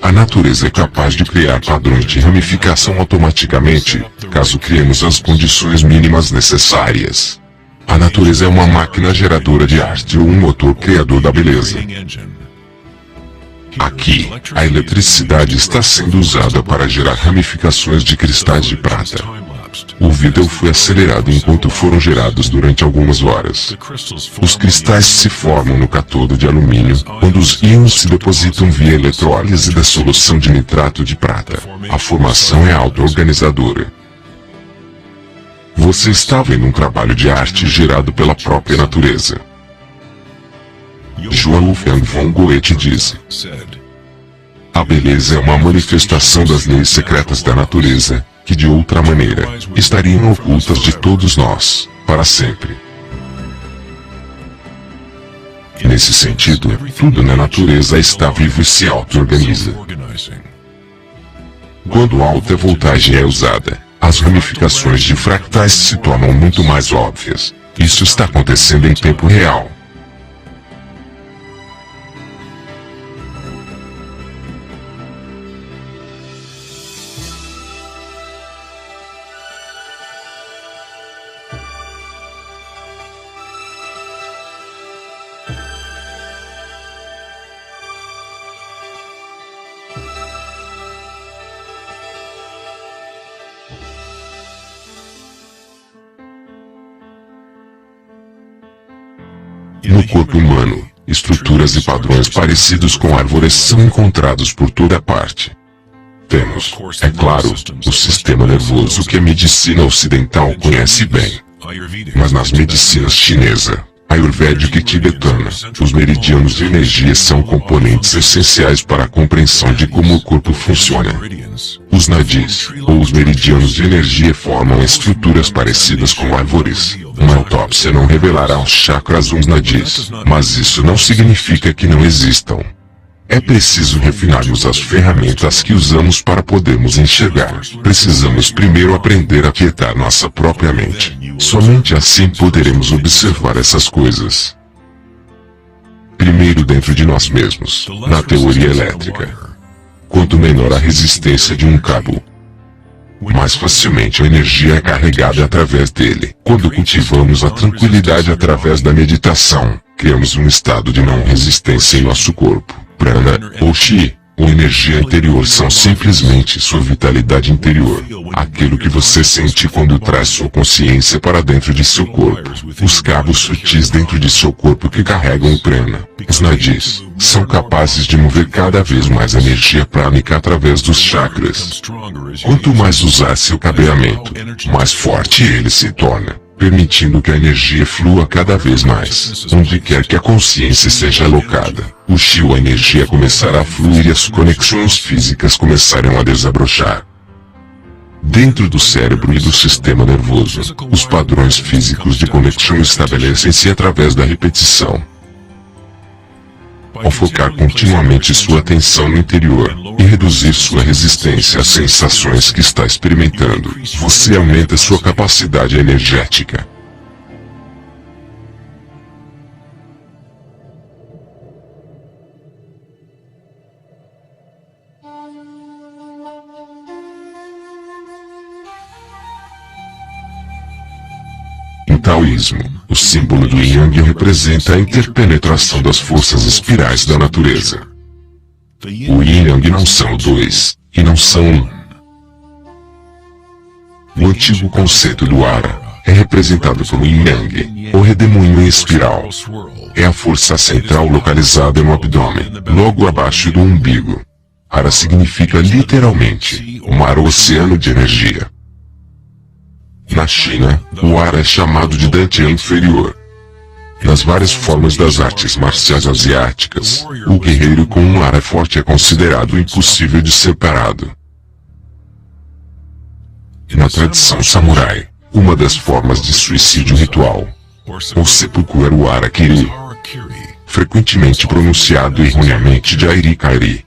A natureza é capaz de criar padrões de ramificação automaticamente, caso criemos as condições mínimas necessárias. A natureza é uma máquina geradora de arte ou um motor criador da beleza. Aqui, a eletricidade está sendo usada para gerar ramificações de cristais de prata. O vídeo foi acelerado enquanto foram gerados durante algumas horas. Os cristais se formam no cátodo de alumínio, quando os íons se depositam via eletrólise da solução de nitrato de prata. A formação é auto-organizadora. Você está vendo um trabalho de arte gerado pela própria natureza. Johann Wolfgang von Goethe disse: a beleza é uma manifestação das leis secretas da natureza, que de outra maneira, estariam ocultas de todos nós, para sempre. Nesse sentido, tudo na natureza está vivo e se auto-organiza. Quando alta voltagem é usada, as ramificações de fractais se tornam muito mais óbvias. Isso está acontecendo em tempo real. No corpo humano, estruturas e padrões parecidos com árvores são encontrados por toda parte. Temos, é claro, o sistema nervoso que a medicina ocidental conhece bem. Mas nas medicinas chinesa, ayurvédica e tibetana, os meridianos de energia são componentes essenciais para a compreensão de como o corpo funciona. Os nadis, ou os meridianos de energia, formam estruturas parecidas com árvores. Uma autópsia não revelará os chakras ou os nadis, mas isso não significa que não existam. É preciso refinarmos as ferramentas que usamos para podermos enxergar. Precisamos primeiro aprender a aquietar nossa própria mente. Somente assim poderemos observar essas coisas. Primeiro dentro de nós mesmos, na teoria elétrica. Quanto menor a resistência de um cabo, mais facilmente a energia é carregada através dele. Quando cultivamos a tranquilidade através da meditação, criamos um estado de não resistência em nosso corpo. Prana, ou Chi, ou energia interior são simplesmente sua vitalidade interior. Aquilo que você sente quando traz sua consciência para dentro de seu corpo. Os cabos sutis dentro de seu corpo que carregam o prana, os nadis, são capazes de mover cada vez mais energia prânica através dos chakras. Quanto mais usar seu cabeamento, mais forte ele se torna, permitindo que a energia flua cada vez mais, onde quer que a consciência seja alocada. O Chi ou a energia começará a fluir e as conexões físicas começarão a desabrochar. Dentro do cérebro e do sistema nervoso, os padrões físicos de conexão estabelecem-se através da repetição. Ao focar continuamente sua atenção no interior, e reduzir sua resistência às sensações que está experimentando, você aumenta sua capacidade energética. Em taoísmo, o símbolo do Yang representa a interpenetração das forças espirais da natureza. O Yin e Yang não são dois, e não são um. O antigo conceito do Ara é representado pelo Yin Yang, o redemoinho em espiral. É a força central localizada no abdômen, logo abaixo do umbigo. Ara significa literalmente, o mar ou oceano de energia. Na China, o Ara é chamado de Dantian inferior. Nas várias formas das artes marciais asiáticas, o guerreiro com um Ara forte é considerado impossível de ser parado. Na tradição samurai, uma das formas de suicídio ritual, ou seppuku era o Harakiri, frequentemente pronunciado erroneamente de Airi-Kairi.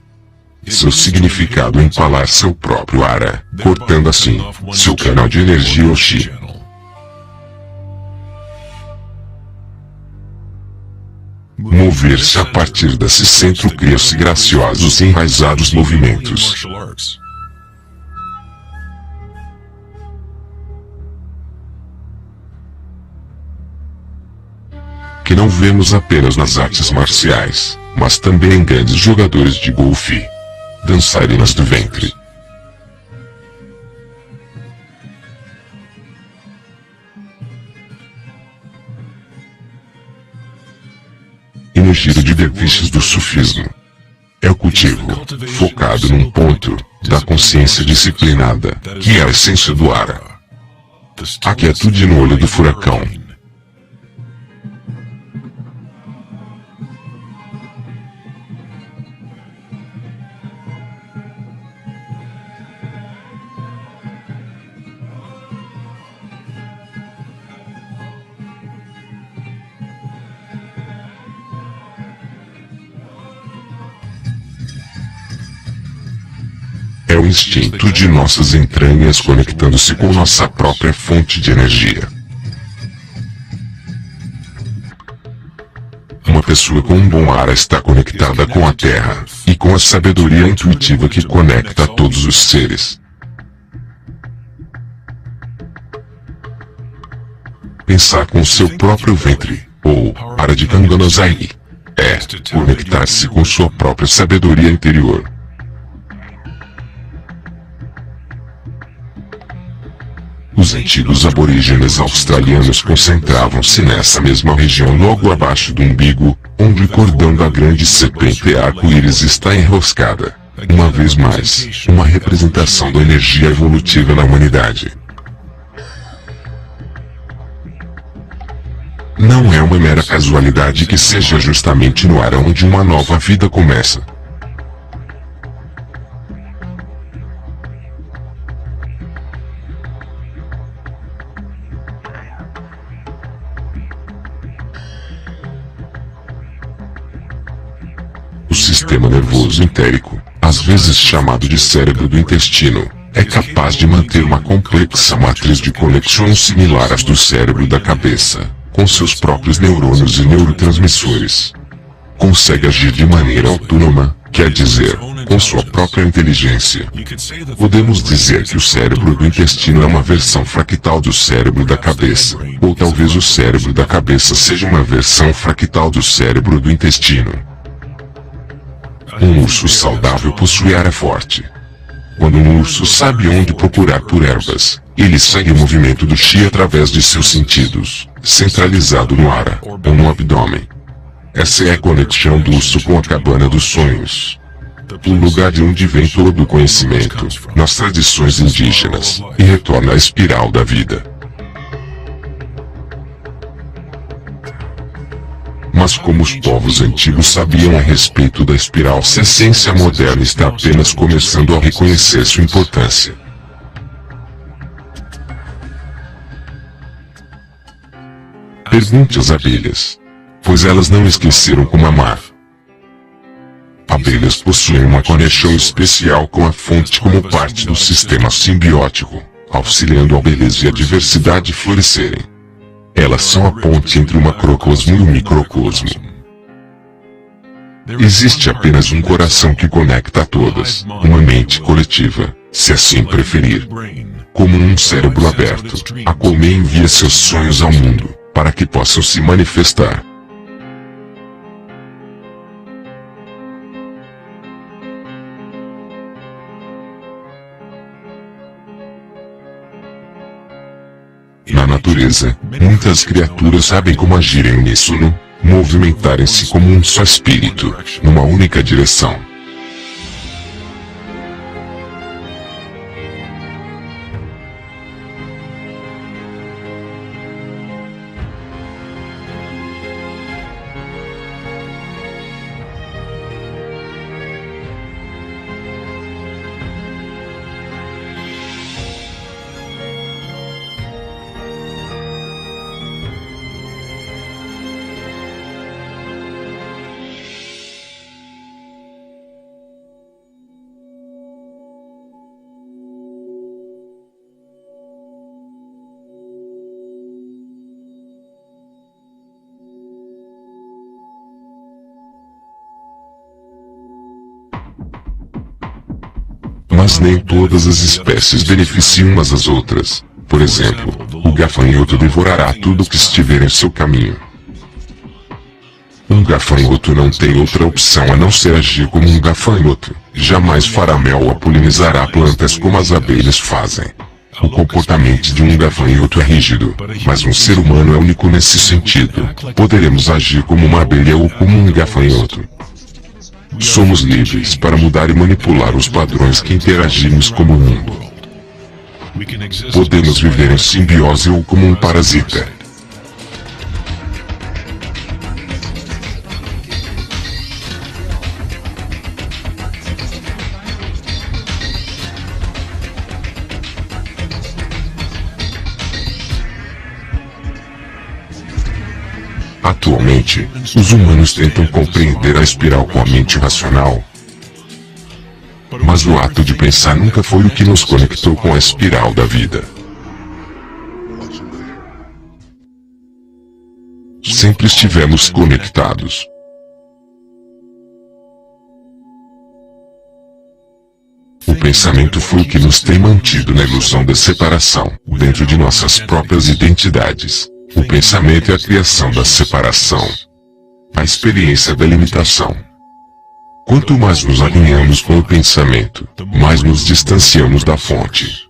Seu significado é empalar seu próprio Ara, cortando assim, seu canal de energia ou Chi. Mover-se a partir desse centro cria-se graciosos e enraizados movimentos. Que não vemos apenas nas artes marciais, mas também em grandes jogadores de golfe. Dançarinas do ventre. E no giro de derviches do sufismo. É o cultivo, focado num ponto, da consciência disciplinada, que é a essência do Ara. A quietude no olho do furacão. É o instinto de nossas entranhas conectando-se com nossa própria fonte de energia. Uma pessoa com um bom Ara está conectada com a Terra, e com a sabedoria intuitiva que conecta a todos os seres. Pensar com seu próprio ventre, ou Ara de Kanganazai, é conectar-se com sua própria sabedoria interior. Os Os antigos aborígenes australianos concentravam-se nessa mesma região logo abaixo do umbigo, onde o cordão da grande serpente arco-íris está enroscada. Uma vez mais, uma representação da energia evolutiva na humanidade. Não é uma mera casualidade que seja justamente no ar onde uma nova vida começa. O sistema nervoso entérico, às vezes chamado de cérebro do intestino, é capaz de manter uma complexa matriz de conexões similar às do cérebro da cabeça, com seus próprios neurônios e neurotransmissores. Consegue agir de maneira autônoma, quer dizer, com sua própria inteligência. Podemos dizer que o cérebro do intestino é uma versão fractal do cérebro da cabeça, ou talvez o cérebro da cabeça seja uma versão fractal do cérebro do intestino. Um urso saudável possui área forte. Quando um urso sabe onde procurar por ervas, ele segue o movimento do chi através de seus sentidos, centralizado no ara, ou no abdômen. Essa é a conexão do urso com a cabana dos sonhos. O lugar de onde vem todo o conhecimento, nas tradições indígenas, e retorna à espiral da vida. Mas como os povos antigos sabiam a respeito da espiral, se a ciência moderna está apenas começando a reconhecer sua importância. Pergunte às abelhas, pois elas não esqueceram como amar. Abelhas possuem uma conexão especial com a fonte como parte do sistema simbiótico, auxiliando a beleza e a diversidade florescerem. Elas são a ponte entre o macrocosmo e o microcosmo. Existe apenas um coração que conecta a todas, uma mente coletiva, se assim preferir. Como um cérebro aberto, a colmeia envia seus sonhos ao mundo, para que possam se manifestar. Na natureza, muitas criaturas sabem como agir em uníssono, movimentarem-se como um só espírito, numa única direção. Mas nem todas as espécies beneficiam umas às outras. Por exemplo, o gafanhoto devorará tudo que estiver em seu caminho. Um gafanhoto não tem outra opção a não ser agir como um gafanhoto. Jamais fará mel ou polinizará plantas como as abelhas fazem. O comportamento de um gafanhoto é rígido, mas um ser humano é único nesse sentido. Poderemos agir como uma abelha ou como um gafanhoto. Somos livres para mudar e manipular os padrões que interagimos como mundo. Podemos viver em simbiose ou como um parasita. Atualmente, os humanos tentam compreender a espiral com a mente racional. Mas o ato de pensar nunca foi o que nos conectou com a espiral da vida. Sempre estivemos conectados. O pensamento foi o que nos tem mantido na ilusão da separação, dentro de nossas próprias identidades. O pensamento é a criação da separação. A experiência da limitação. Quanto mais nos alinhamos com o pensamento, mais nos distanciamos da fonte.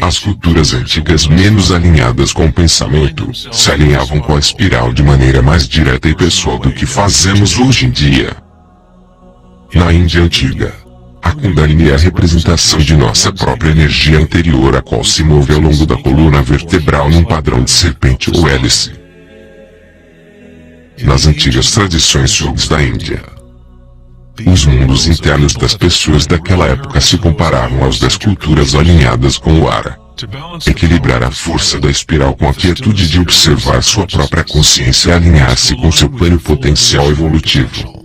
As culturas antigas menos alinhadas com o pensamento, se alinhavam com a espiral de maneira mais direta e pessoal do que fazemos hoje em dia. Na Índia antiga, a Kundalini é a representação de nossa própria energia interior, a qual se move ao longo da coluna vertebral num padrão de serpente ou hélice. Nas antigas tradições yogis da Índia, os mundos internos das pessoas daquela época se comparavam aos das culturas alinhadas com o ar. Equilibrar a força da espiral com a quietude de observar sua própria consciência e alinhar-se com seu pleno potencial evolutivo.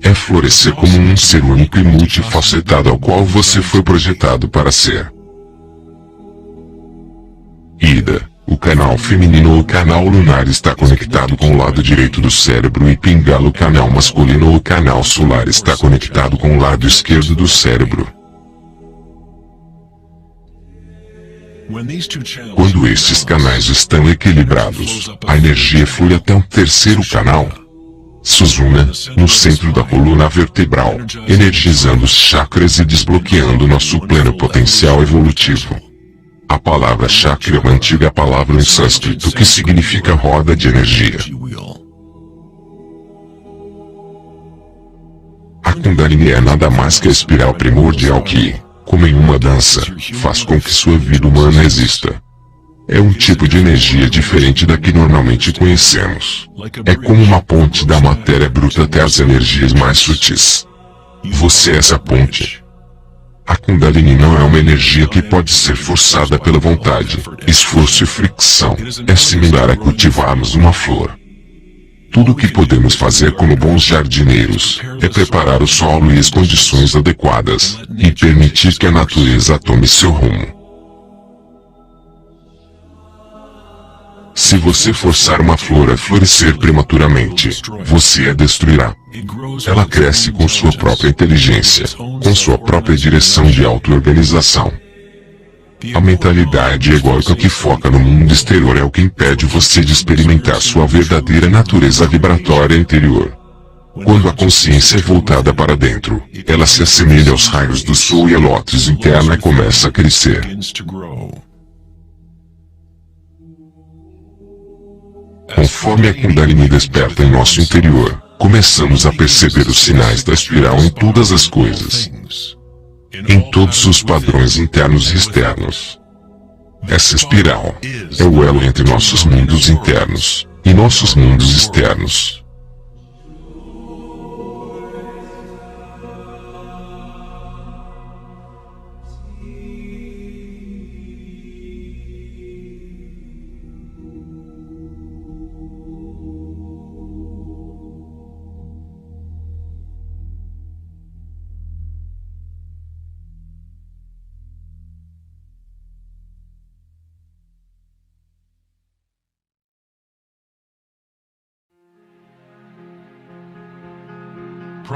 É florescer como um ser único e multifacetado ao qual você foi projetado para ser. Ida, o canal feminino ou canal lunar está conectado com o lado direito do cérebro e Pingala, o canal masculino ou canal solar está conectado com o lado esquerdo do cérebro. Quando estes canais estão equilibrados, a energia flui até um terceiro canal, Sushumna, no centro da coluna vertebral, energizando os chakras e desbloqueando nosso pleno potencial evolutivo. A palavra chakra é uma antiga palavra em sânscrito que significa roda de energia. A Kundalini é nada mais que a espiral primordial que, como em uma dança, faz com que sua vida humana exista. É um tipo de energia diferente da que normalmente conhecemos. É como uma ponte da matéria bruta até as energias mais sutis. Você é essa ponte. A Kundalini não é uma energia que pode ser forçada pela vontade, esforço e fricção. É similar a cultivarmos uma flor. Tudo o que podemos fazer como bons jardineiros é preparar o solo e as condições adequadas, e permitir que a natureza tome seu rumo. Se você forçar uma flor a florescer prematuramente, você a destruirá. Ela cresce com sua própria inteligência, com sua própria direção de auto-organização. A mentalidade egóica que foca no mundo exterior é o que impede você de experimentar sua verdadeira natureza vibratória interior. Quando a consciência é voltada para dentro, ela se assemelha aos raios do sol e a lótus interna começa a crescer. Conforme a Kundalini desperta em nosso interior, começamos a perceber os sinais da espiral em todas as coisas. Em todos os padrões internos e externos. Essa espiral é o elo entre nossos mundos internos e nossos mundos externos.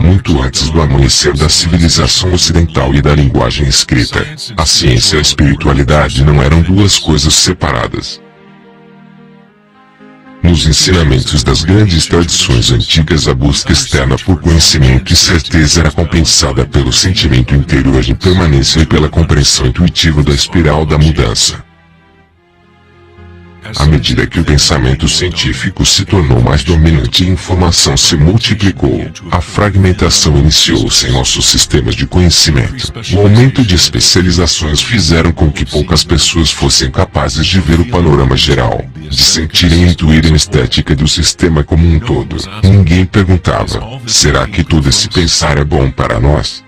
Muito antes do amanhecer da civilização ocidental e da linguagem escrita, a ciência e a espiritualidade não eram duas coisas separadas. Nos ensinamentos das grandes tradições antigas, a busca externa por conhecimento e certeza era compensada pelo sentimento interior de permanência e pela compreensão intuitiva da espiral da mudança. À medida que o pensamento científico se tornou mais dominante e a informação se multiplicou, a fragmentação iniciou-se em nossos sistemas de conhecimento. O aumento de especializações fizeram com que poucas pessoas fossem capazes de ver o panorama geral, de sentirem e intuírem a estética do sistema como um todo. Ninguém perguntava, será que todo esse pensar é bom para nós?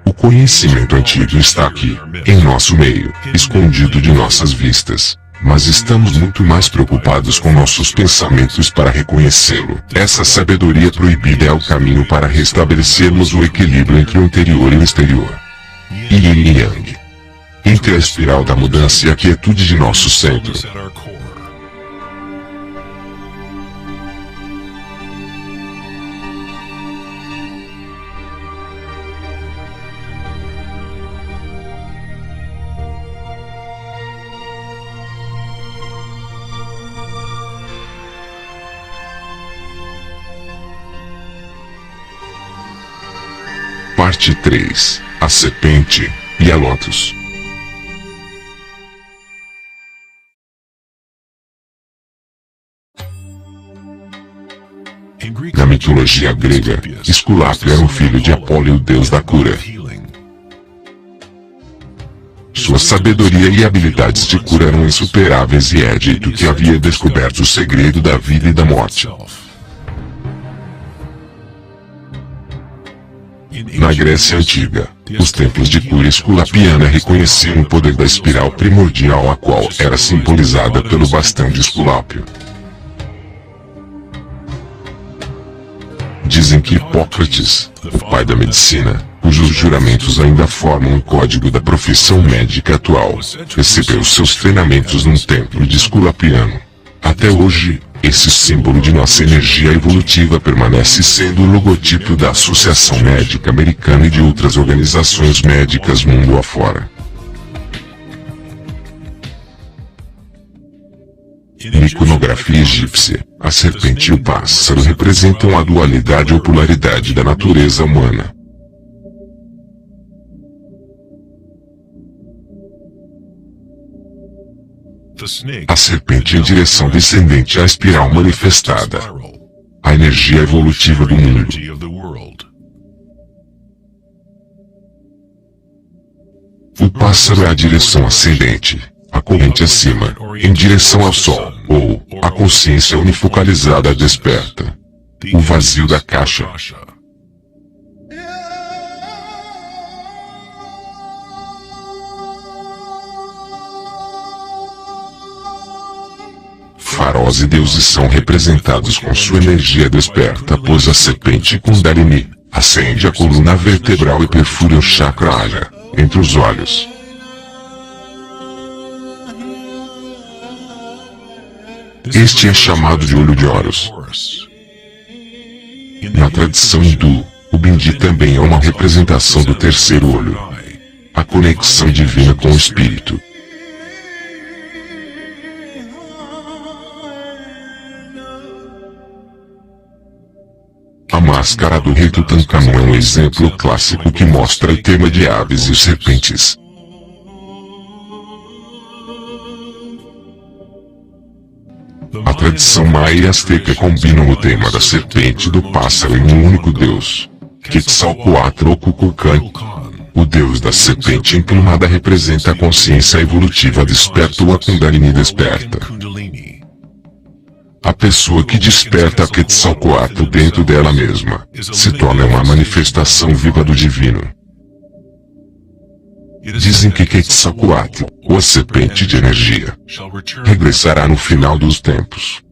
O conhecimento antigo está aqui, em nosso meio, escondido de nossas vistas. Mas estamos muito mais preocupados com nossos pensamentos para reconhecê-lo. Essa sabedoria proibida é o caminho para restabelecermos o equilíbrio entre o interior e o exterior. Yin e Yang. Entre a espiral da mudança e a quietude de nosso centro. Parte 3. A serpente e a lótus. Na mitologia grega, Esculápio era um filho de Apolo e o deus da cura. Sua sabedoria e habilidades de cura eram insuperáveis e é dito que havia descoberto o segredo da vida e da morte. Na Grécia Antiga, os templos de cura esculapiana reconheciam o poder da espiral primordial, a qual era simbolizada pelo bastão de Esculápio. Dizem que Hipócrates, o pai da medicina, cujos juramentos ainda formam o código da profissão médica atual, recebeu seus treinamentos num templo de Esculapiano. Até hoje, esse símbolo de nossa energia evolutiva permanece sendo o logotipo da Associação Médica Americana e de outras organizações médicas mundo afora. Na iconografia egípcia, a serpente e o pássaro representam a dualidade ou polaridade da natureza humana. A serpente em direção descendente à espiral manifestada, a energia evolutiva do mundo. O pássaro é a direção ascendente, a corrente acima, em direção ao sol, ou a consciência unifocalizada desperta. O vazio da caixa. Faraós e deuses são representados com sua energia desperta, pois a serpente Kundalini acende a coluna vertebral e perfura o chakra Ajna, entre os olhos. Este é chamado de olho de Horus. Na tradição hindu, o bindi também é uma representação do terceiro olho, a conexão divina com o espírito. A máscara do rei Tutankhamon é um exemplo clássico que mostra o tema de aves e serpentes. A tradição maia e azteca combinam o tema da serpente e do pássaro em um único deus, Quetzalcoatl ou Kukulkan. O deus da serpente emplumada representa a consciência evolutiva desperta ou a Kundalini desperta. A pessoa que desperta a Quetzalcoatl dentro dela mesma, se torna uma manifestação viva do divino. Dizem que Quetzalcoatl, ou a serpente de energia, regressará no final dos tempos.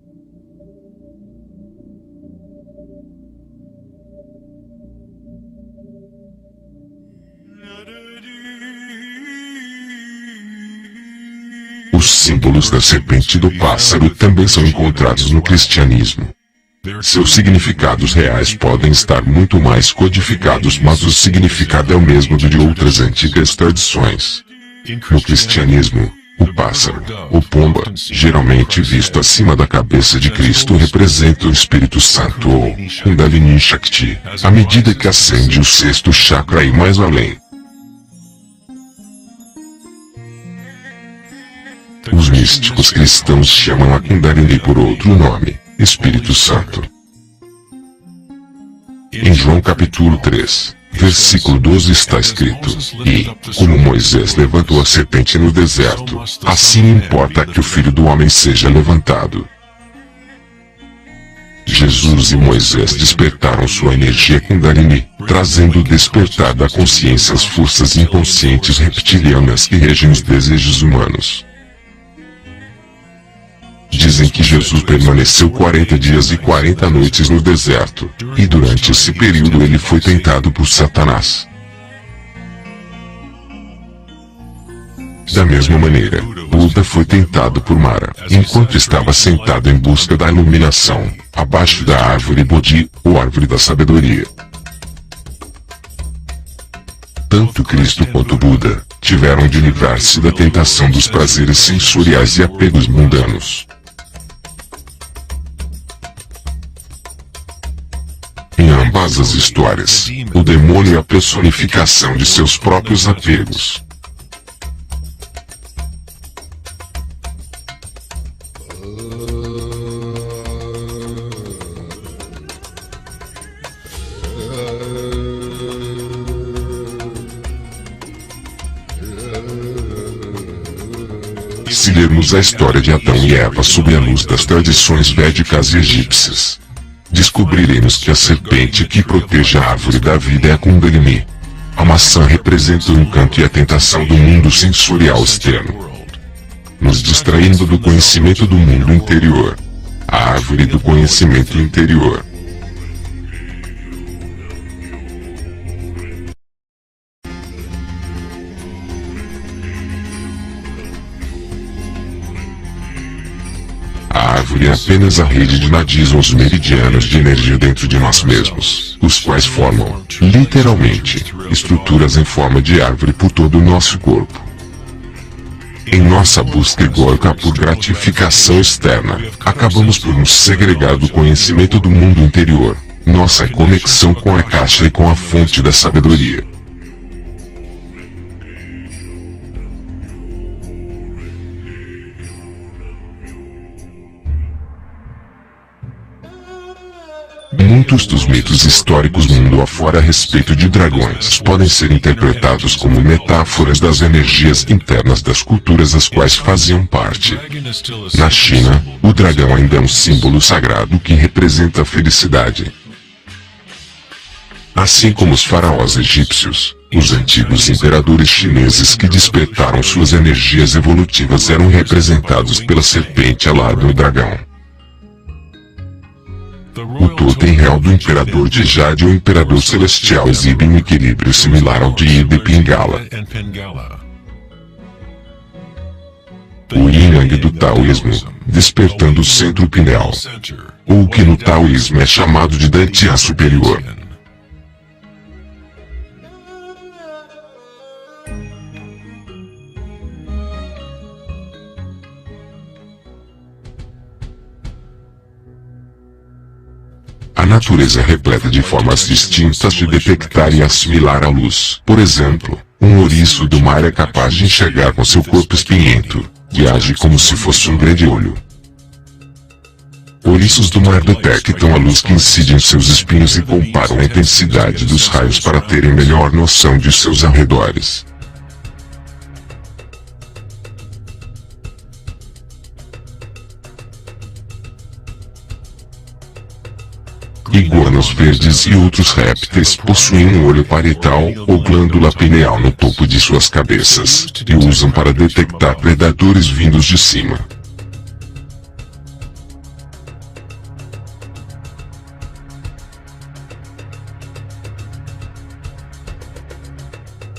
Os símbolos da serpente e do pássaro também são encontrados no cristianismo. Seus significados reais podem estar muito mais codificados, mas o significado é o mesmo do de outras antigas tradições. No cristianismo, o pássaro, ou pomba, geralmente visto acima da cabeça de Cristo, representa o Espírito Santo ou Kundalini Shakti, à medida que ascende o sexto chakra e mais além. Os místicos cristãos chamam a Kundalini por outro nome, Espírito Santo. Em João capítulo 3, versículo 12 está escrito: E, como Moisés levantou a serpente no deserto, assim importa que o Filho do Homem seja levantado. Jesus e Moisés despertaram sua energia Kundalini, trazendo o despertar da consciência às forças inconscientes reptilianas que regem os desejos humanos. Dizem que Jesus permaneceu 40 dias e 40 noites no deserto, e durante esse período ele foi tentado por Satanás. Da mesma maneira, Buda foi tentado por Mara, enquanto estava sentado em busca da iluminação, abaixo da árvore Bodhi, ou árvore da sabedoria. Tanto Cristo quanto Buda tiveram de livrar-se da tentação dos prazeres sensoriais e apegos mundanos. Em ambas as histórias, O demônio é a personificação de seus próprios apegos. Se lermos a história de Adão e Eva sob a luz das tradições védicas e egípcias, descobriremos que a serpente que protege a árvore da vida é a Kundalini. A maçã representa o encanto e a tentação do mundo sensorial externo, nos distraindo do conhecimento do mundo interior. A árvore do conhecimento interior. A árvore é apenas a rede de nadis ou os meridianos de energia dentro de nós mesmos, os quais formam, literalmente, estruturas em forma de árvore por todo o nosso corpo. Em nossa busca egóica por gratificação externa, acabamos por nos segregar do conhecimento do mundo interior, nossa conexão com a caixa e com a fonte da sabedoria. Muitos dos mitos históricos mundo afora a respeito de dragões podem ser interpretados como metáforas das energias internas das culturas as quais faziam parte. Na China, o dragão ainda é um símbolo sagrado que representa a felicidade. Assim como os faraós egípcios, os antigos imperadores chineses que despertaram suas energias evolutivas eram representados pela serpente alada do dragão. O totem real do imperador de Jade ou imperador celestial exibe um equilíbrio similar ao de Ida e Pingala. O yin-yang do taoísmo, despertando o centro pineal, ou o que no taoísmo é chamado de dantian superior. A natureza é repleta de formas distintas de detectar e assimilar a luz. Por exemplo, um ouriço do mar é capaz de enxergar com seu corpo espinhento, e age como se fosse um grande olho. Ouriços do mar detectam a luz que incide em seus espinhos e comparam a intensidade dos raios para terem melhor noção de seus arredores. Iguanas verdes e outros répteis possuem um olho parietal ou glândula pineal no topo de suas cabeças, e o usam para detectar predadores vindos de cima.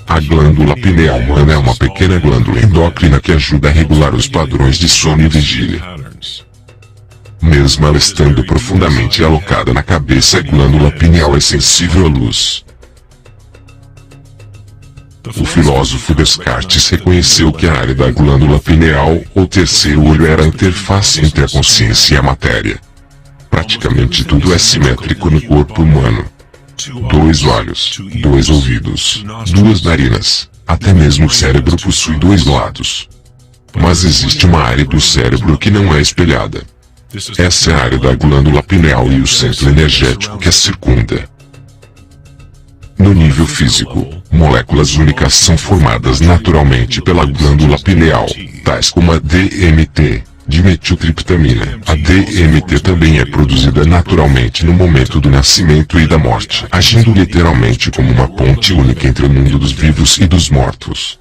A glândula pineal humana é uma pequena glândula endócrina que ajuda a regular os padrões de sono e vigília. Mesmo ela estando profundamente alocada na cabeça, a glândula pineal é sensível à luz. O filósofo Descartes reconheceu que a área da glândula pineal, ou terceiro olho, era a interface entre a consciência e a matéria. Praticamente tudo é simétrico no corpo humano. 2 olhos, 2 ouvidos, 2 narinas, até mesmo o cérebro possui 2 lados. Mas existe uma área do cérebro que não é espelhada. Essa é a área da glândula pineal e o centro energético que a circunda. No nível físico, moléculas únicas são formadas naturalmente pela glândula pineal, tais como a DMT, dimetiltriptamina. A DMT também é produzida naturalmente no momento do nascimento e da morte, agindo literalmente como uma ponte única entre o mundo dos vivos e dos mortos.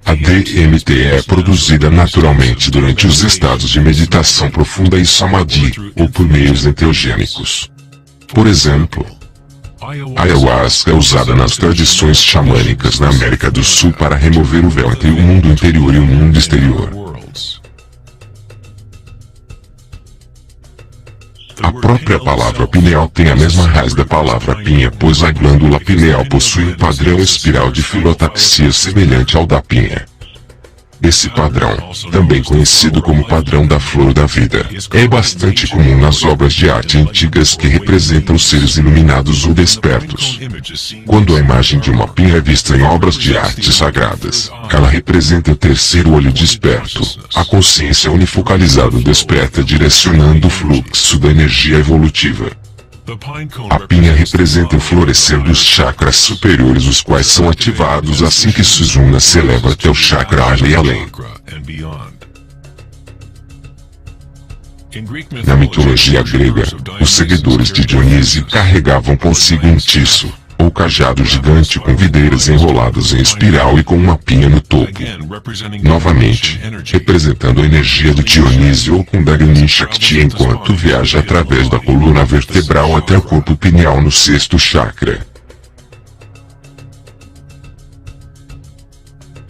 A DMT é produzida naturalmente durante os estados de meditação profunda e samadhi, ou por meios enteogênicos. Por exemplo, a ayahuasca é usada nas tradições xamânicas na América do Sul para remover o véu entre o mundo interior e o mundo exterior. A própria palavra pineal tem a mesma raiz da palavra pinha, pois a glândula pineal possui um padrão espiral de filotaxia semelhante ao da pinha. Esse padrão, também conhecido como padrão da flor da vida, é bastante comum nas obras de arte antigas que representam seres iluminados ou despertos. Quando a imagem de uma pinha é vista em obras de arte sagradas, ela representa o terceiro olho desperto, a consciência unifocalizada desperta direcionando o fluxo da energia evolutiva. A pinha representa o florescer dos chakras superiores, os quais são ativados assim que Suzuna se eleva até o chakra Ajna e além. Na mitologia grega, os seguidores de Dionísio carregavam consigo um tiço, ou cajado gigante com videiras enroladas em espiral e com uma pinha no topo. Novamente, representando a energia de Dionísio ou Kundalini Shakti enquanto viaja através da coluna vertebral até o corpo pineal no sexto chakra.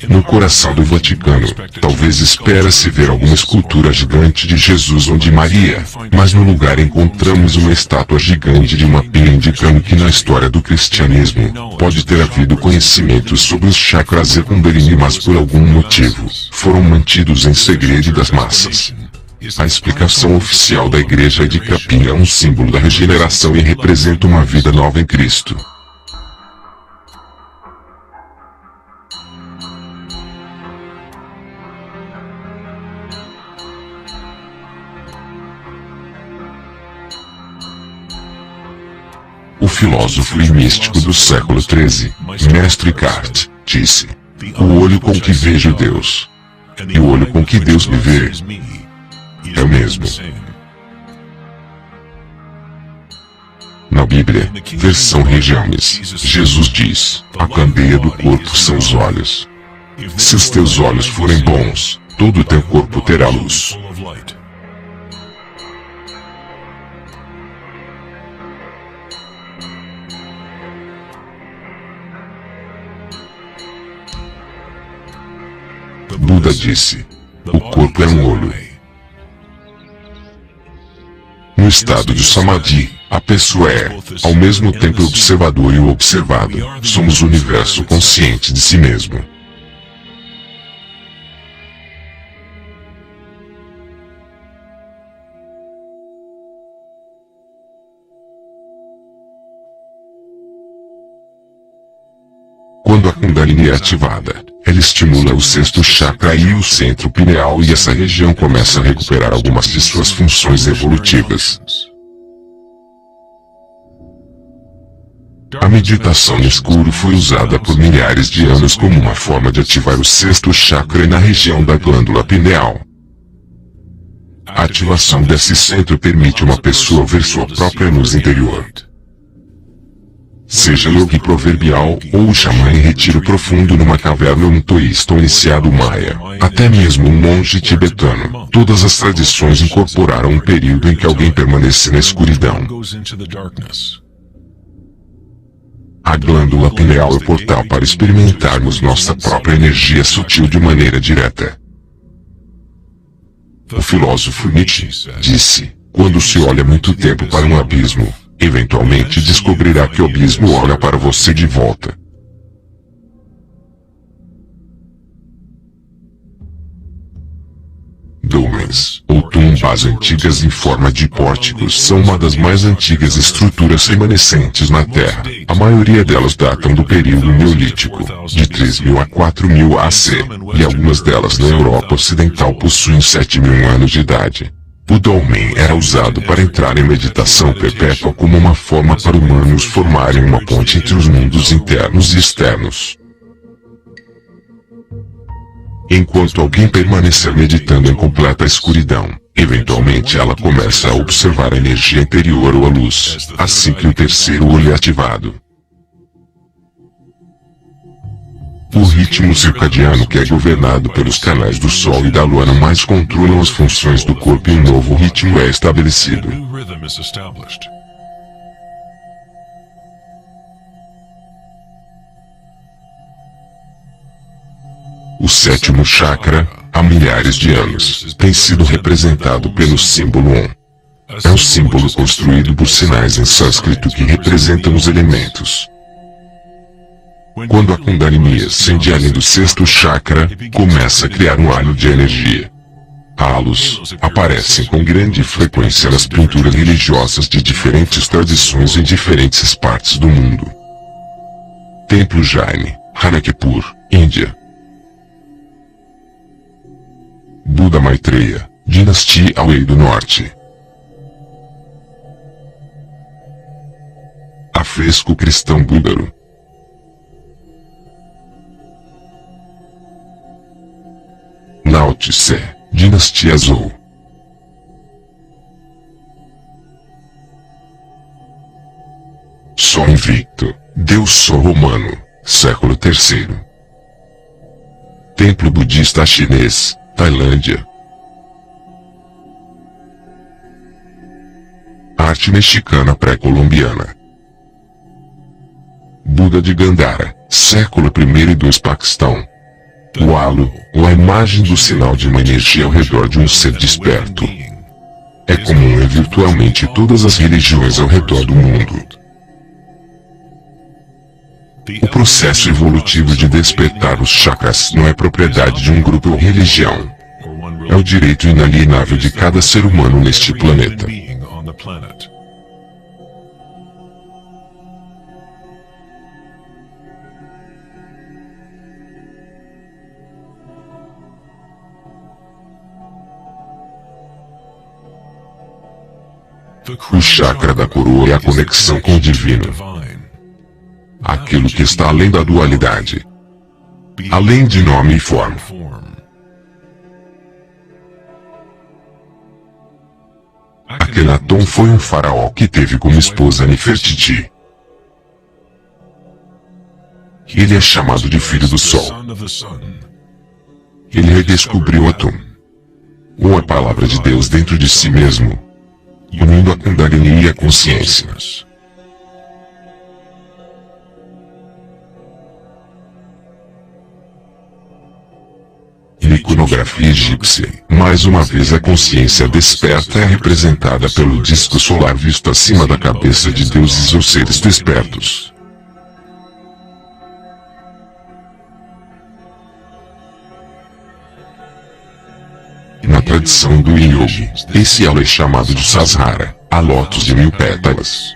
No coração do Vaticano, talvez espera-se ver alguma escultura gigante de Jesus ou de Maria, mas no lugar encontramos uma estátua gigante de uma pinha indicando que na história do cristianismo, pode ter havido conhecimentos sobre os chakras e Kundalini, mas por algum motivo, foram mantidos em segredo das massas. A explicação oficial da igreja é de que a pinha é um símbolo da regeneração e representa uma vida nova em Cristo. O filósofo e místico do século XIII, Mestre Eckhart, disse: "O olho com que vejo Deus, e o olho com que Deus me vê, é o mesmo." Na Bíblia, versão Regiames, Jesus diz: "A candeia do corpo são os olhos. Se os teus olhos forem bons, todo o teu corpo terá luz." Buda disse: "O corpo é um olho." No estado de Samadhi, a pessoa é, ao mesmo tempo, o observador e o observado. Somos o universo consciente de si mesmo. Quando a Kundalini é ativada, ela estimula o sexto chakra e o centro pineal, e essa região começa a recuperar algumas de suas funções evolutivas. A meditação no escuro foi usada por milhares de anos como uma forma de ativar o sexto chakra na região da glândula pineal. A ativação desse centro permite uma pessoa ver sua própria luz interior. Seja yogi proverbial, ou o xamã em retiro profundo numa caverna, ou um taoísta ou iniciado maia, até mesmo um monge tibetano, todas as tradições incorporaram um período em que alguém permanece na escuridão. A glândula pineal é o portal para experimentarmos nossa própria energia sutil de maneira direta. O filósofo Nietzsche disse: "Quando se olha muito tempo para um abismo, eventualmente descobrirá que o abismo olha para você de volta." Dolmens, ou tumbas antigas em forma de pórticos, são uma das mais antigas estruturas remanescentes na Terra. A maioria delas datam do período Neolítico, de 3000 a 4000 AC, e algumas delas na Europa Ocidental possuem 7000 anos de idade. O dolmen era usado para entrar em meditação perpétua como uma forma para humanos formarem uma ponte entre os mundos internos e externos. Enquanto alguém permanecer meditando em completa escuridão, eventualmente ela começa a observar a energia interior ou a luz, assim que o terceiro olho é ativado. O ritmo circadiano, que é governado pelos canais do Sol e da Lua, não mais controlam as funções do corpo, e um novo ritmo é estabelecido. O sétimo chakra, há milhares de anos, tem sido representado pelo símbolo Om. É um símbolo construído por sinais em sânscrito que representam os elementos. Quando a Kundalini ascende além do sexto chakra, começa a criar um halo de energia. Halos aparecem com grande frequência nas pinturas religiosas de diferentes tradições em diferentes partes do mundo. Templo Jain, Ranakpur, Índia. Buda Maitreya, Dinastia Wei do Norte. Afresco cristão búlgaro. Lao Tse, Dinastia Zhou. Sol invicto, Deus Sol romano, século III. Templo budista chinês, Tailândia. Arte mexicana pré-colombiana. Buda de Gandhara, século I e II, Paquistão. O halo, ou a imagem do sinal de uma energia ao redor de um ser desperto. É comum em virtualmente todas as religiões ao redor do mundo. O processo evolutivo de despertar os chakras não é propriedade de um grupo ou religião. É o direito inalienável de cada ser humano neste planeta. O chakra da coroa é a conexão com o divino. Aquilo que está além da dualidade. Além de nome e forma. Akhenaton foi um faraó que teve como esposa Nefertiti. Ele é chamado de filho do sol. Ele redescobriu Atum, ou a palavra de Deus dentro de si mesmo, unindo a Kundalini e a consciência. Na iconografia egípcia, mais uma vez a consciência desperta é representada pelo disco solar visto acima da cabeça de deuses ou seres despertos. Na tradição do Yogi, esse halo é chamado de Sahasrara, a lótus de 1000 pétalas.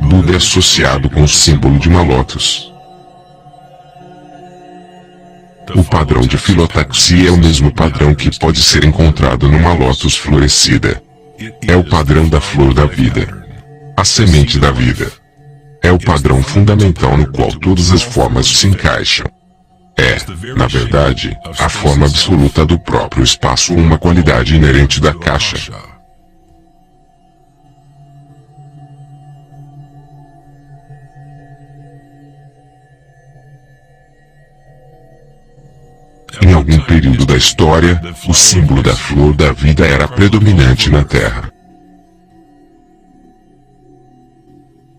Buda é associado com o símbolo de uma lótus. O padrão de filotaxia é o mesmo padrão que pode ser encontrado numa lótus florescida. É o padrão da flor da vida. A semente da vida. É o padrão fundamental no qual todas as formas se encaixam. É, na verdade, a forma absoluta do próprio espaço ou uma qualidade inerente da caixa. Em algum período da história, o símbolo da flor da vida era predominante na Terra.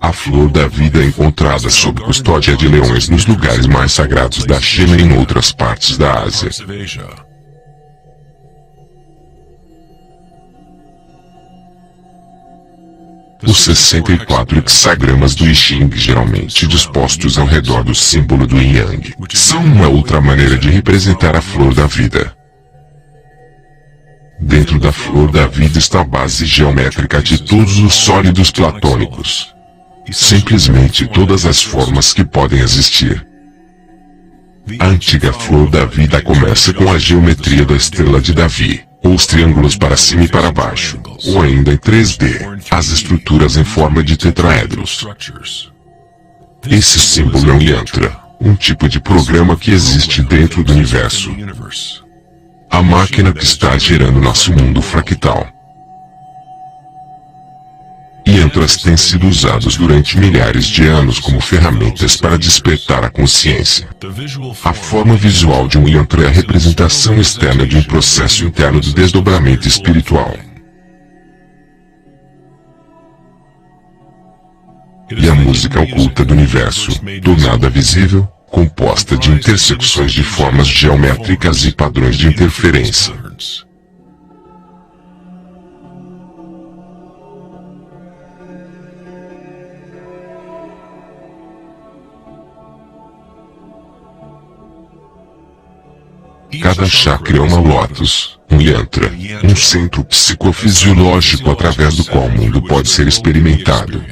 A flor da vida é encontrada sob custódia de leões nos lugares mais sagrados da China e em outras partes da Ásia. Os 64 hexagramas do I Ching, geralmente dispostos ao redor do símbolo do Yin Yang, são uma outra maneira de representar a flor da vida. Dentro da flor da vida está a base geométrica de todos os sólidos platônicos. Simplesmente todas as formas que podem existir. A antiga flor da vida começa com a geometria da estrela de Davi, ou os triângulos para cima e para baixo, ou ainda em 3D, as estruturas em forma de tetraedros. Esse símbolo é um yantra, um tipo de programa que existe dentro do universo. A máquina que está gerando nosso mundo fractal. Yantras têm sido usados durante milhares de anos como ferramentas para despertar a consciência. A forma visual de um yantra é a representação externa de um processo interno de desdobramento espiritual. E a música oculta do universo, tornada visível, composta de intersecções de formas geométricas e padrões de interferência. Cada chakra é uma lótus, um yantra, um centro psicofisiológico através do qual o mundo pode ser experimentado.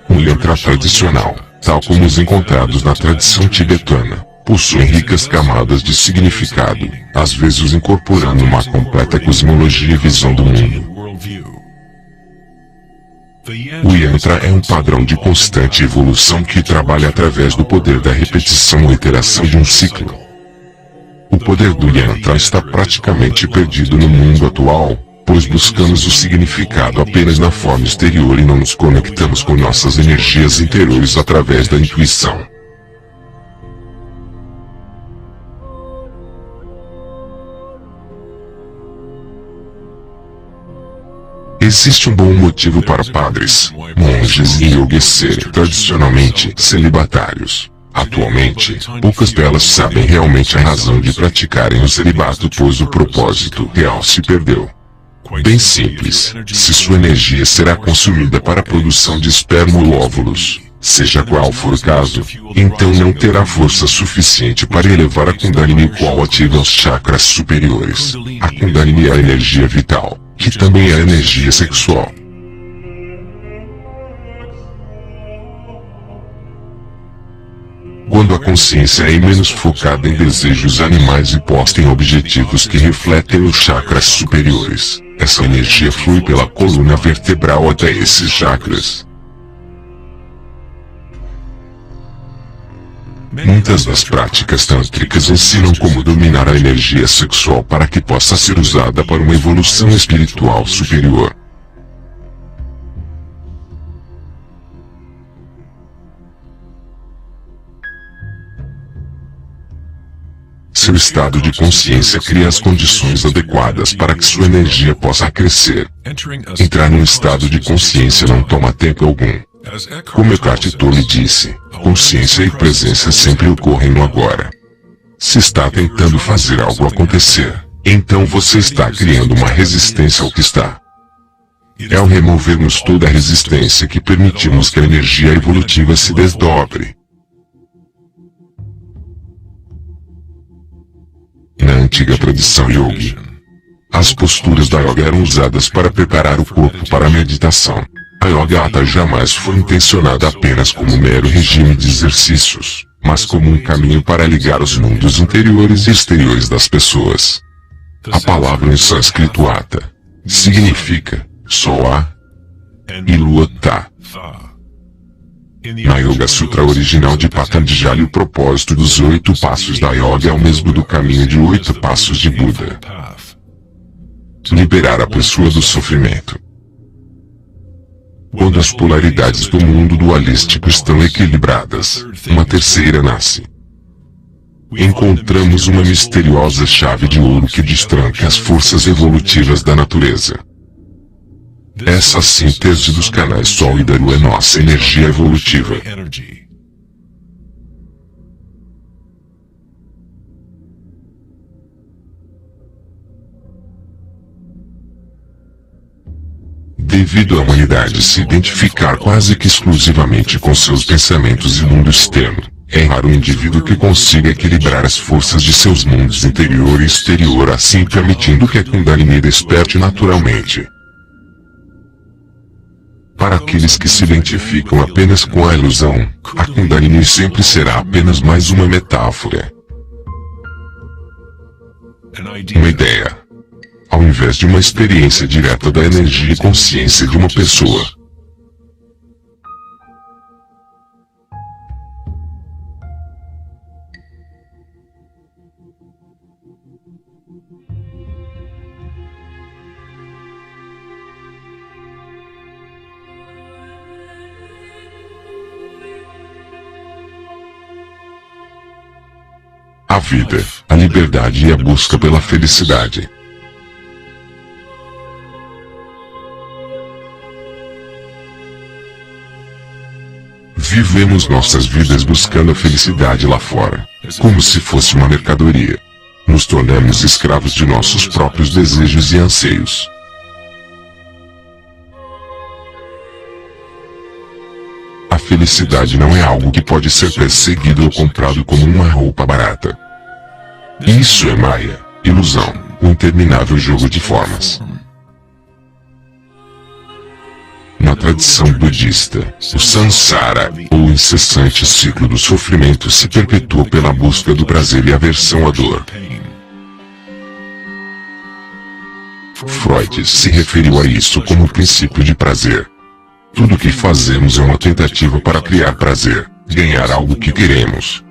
O yantra tradicional, tal como os encontrados na tradição tibetana, possuem ricas camadas de significado, às vezes incorporando uma completa cosmologia e visão do mundo. O yantra é um padrão de constante evolução que trabalha através do poder da repetição ou iteração de um ciclo. O poder do yantra está praticamente perdido no mundo atual, pois buscamos o significado apenas na forma exterior e não nos conectamos com nossas energias interiores através da intuição. Existe um bom motivo para padres, monges e yogis serem tradicionalmente celibatários. Atualmente, poucas delas sabem realmente a razão de praticarem o celibato, pois o propósito real se perdeu. Bem simples, se sua energia será consumida para a produção de esperma ou óvulos, seja qual for o caso, então não terá força suficiente para elevar a Kundalini, qual ativa os chakras superiores. A Kundalini é a energia vital, que também é a energia sexual. Quando a consciência é menos focada em desejos animais e posta em objetivos que refletem os chakras superiores, essa energia flui pela coluna vertebral até esses chakras. Muitas das práticas tântricas ensinam como dominar a energia sexual para que possa ser usada para uma evolução espiritual superior. Seu estado de consciência cria as condições adequadas para que sua energia possa crescer. Entrar num estado de consciência não toma tempo algum. Como Eckhart Tolle disse, consciência e presença sempre ocorrem no agora. Se está tentando fazer algo acontecer, então você está criando uma resistência ao que está. É ao removermos toda a resistência que permitimos que a energia evolutiva se desdobre. Na antiga tradição yogi, as posturas da yoga eram usadas para preparar o corpo para a meditação. A yoga hatha jamais foi intencionada apenas como um mero regime de exercícios, mas como um caminho para ligar os mundos interiores e exteriores das pessoas. A palavra em sânscrito hatha significa sol a e lua ta. Na Yoga Sutra original de Patanjali, o propósito dos 8 passos da yoga é o mesmo do caminho de 8 passos de Buda: liberar a pessoa do sofrimento. Quando as polaridades do mundo dualístico estão equilibradas, uma terceira nasce. Encontramos uma misteriosa chave de ouro que destranca as forças evolutivas da natureza. Essa síntese dos canais Sol e da Lua é nossa energia evolutiva. Devido à humanidade se identificar quase que exclusivamente com seus pensamentos e mundo externo, é raro o indivíduo que consiga equilibrar as forças de seus mundos interior e exterior, assim permitindo que a Kundalini desperte naturalmente. Para aqueles que se identificam apenas com a ilusão, a Kundalini sempre será apenas mais uma metáfora. Uma ideia, ao invés de uma experiência direta da energia e consciência de uma pessoa. A vida a liberdade e a busca pela felicidade. Vivemos nossas vidas buscando a felicidade lá fora, como se fosse uma mercadoria. Nos tornamos escravos de nossos próprios desejos e anseios. A felicidade não é algo que pode ser perseguido ou comprado como uma roupa barata. Isso é Maya, ilusão, um interminável jogo de formas. Na tradição budista, o samsara, ou o incessante ciclo do sofrimento, se perpetua pela busca do prazer e aversão à dor. Freud se referiu a isso como o princípio de prazer. Tudo o que fazemos é uma tentativa para criar prazer, ganhar algo que queremos,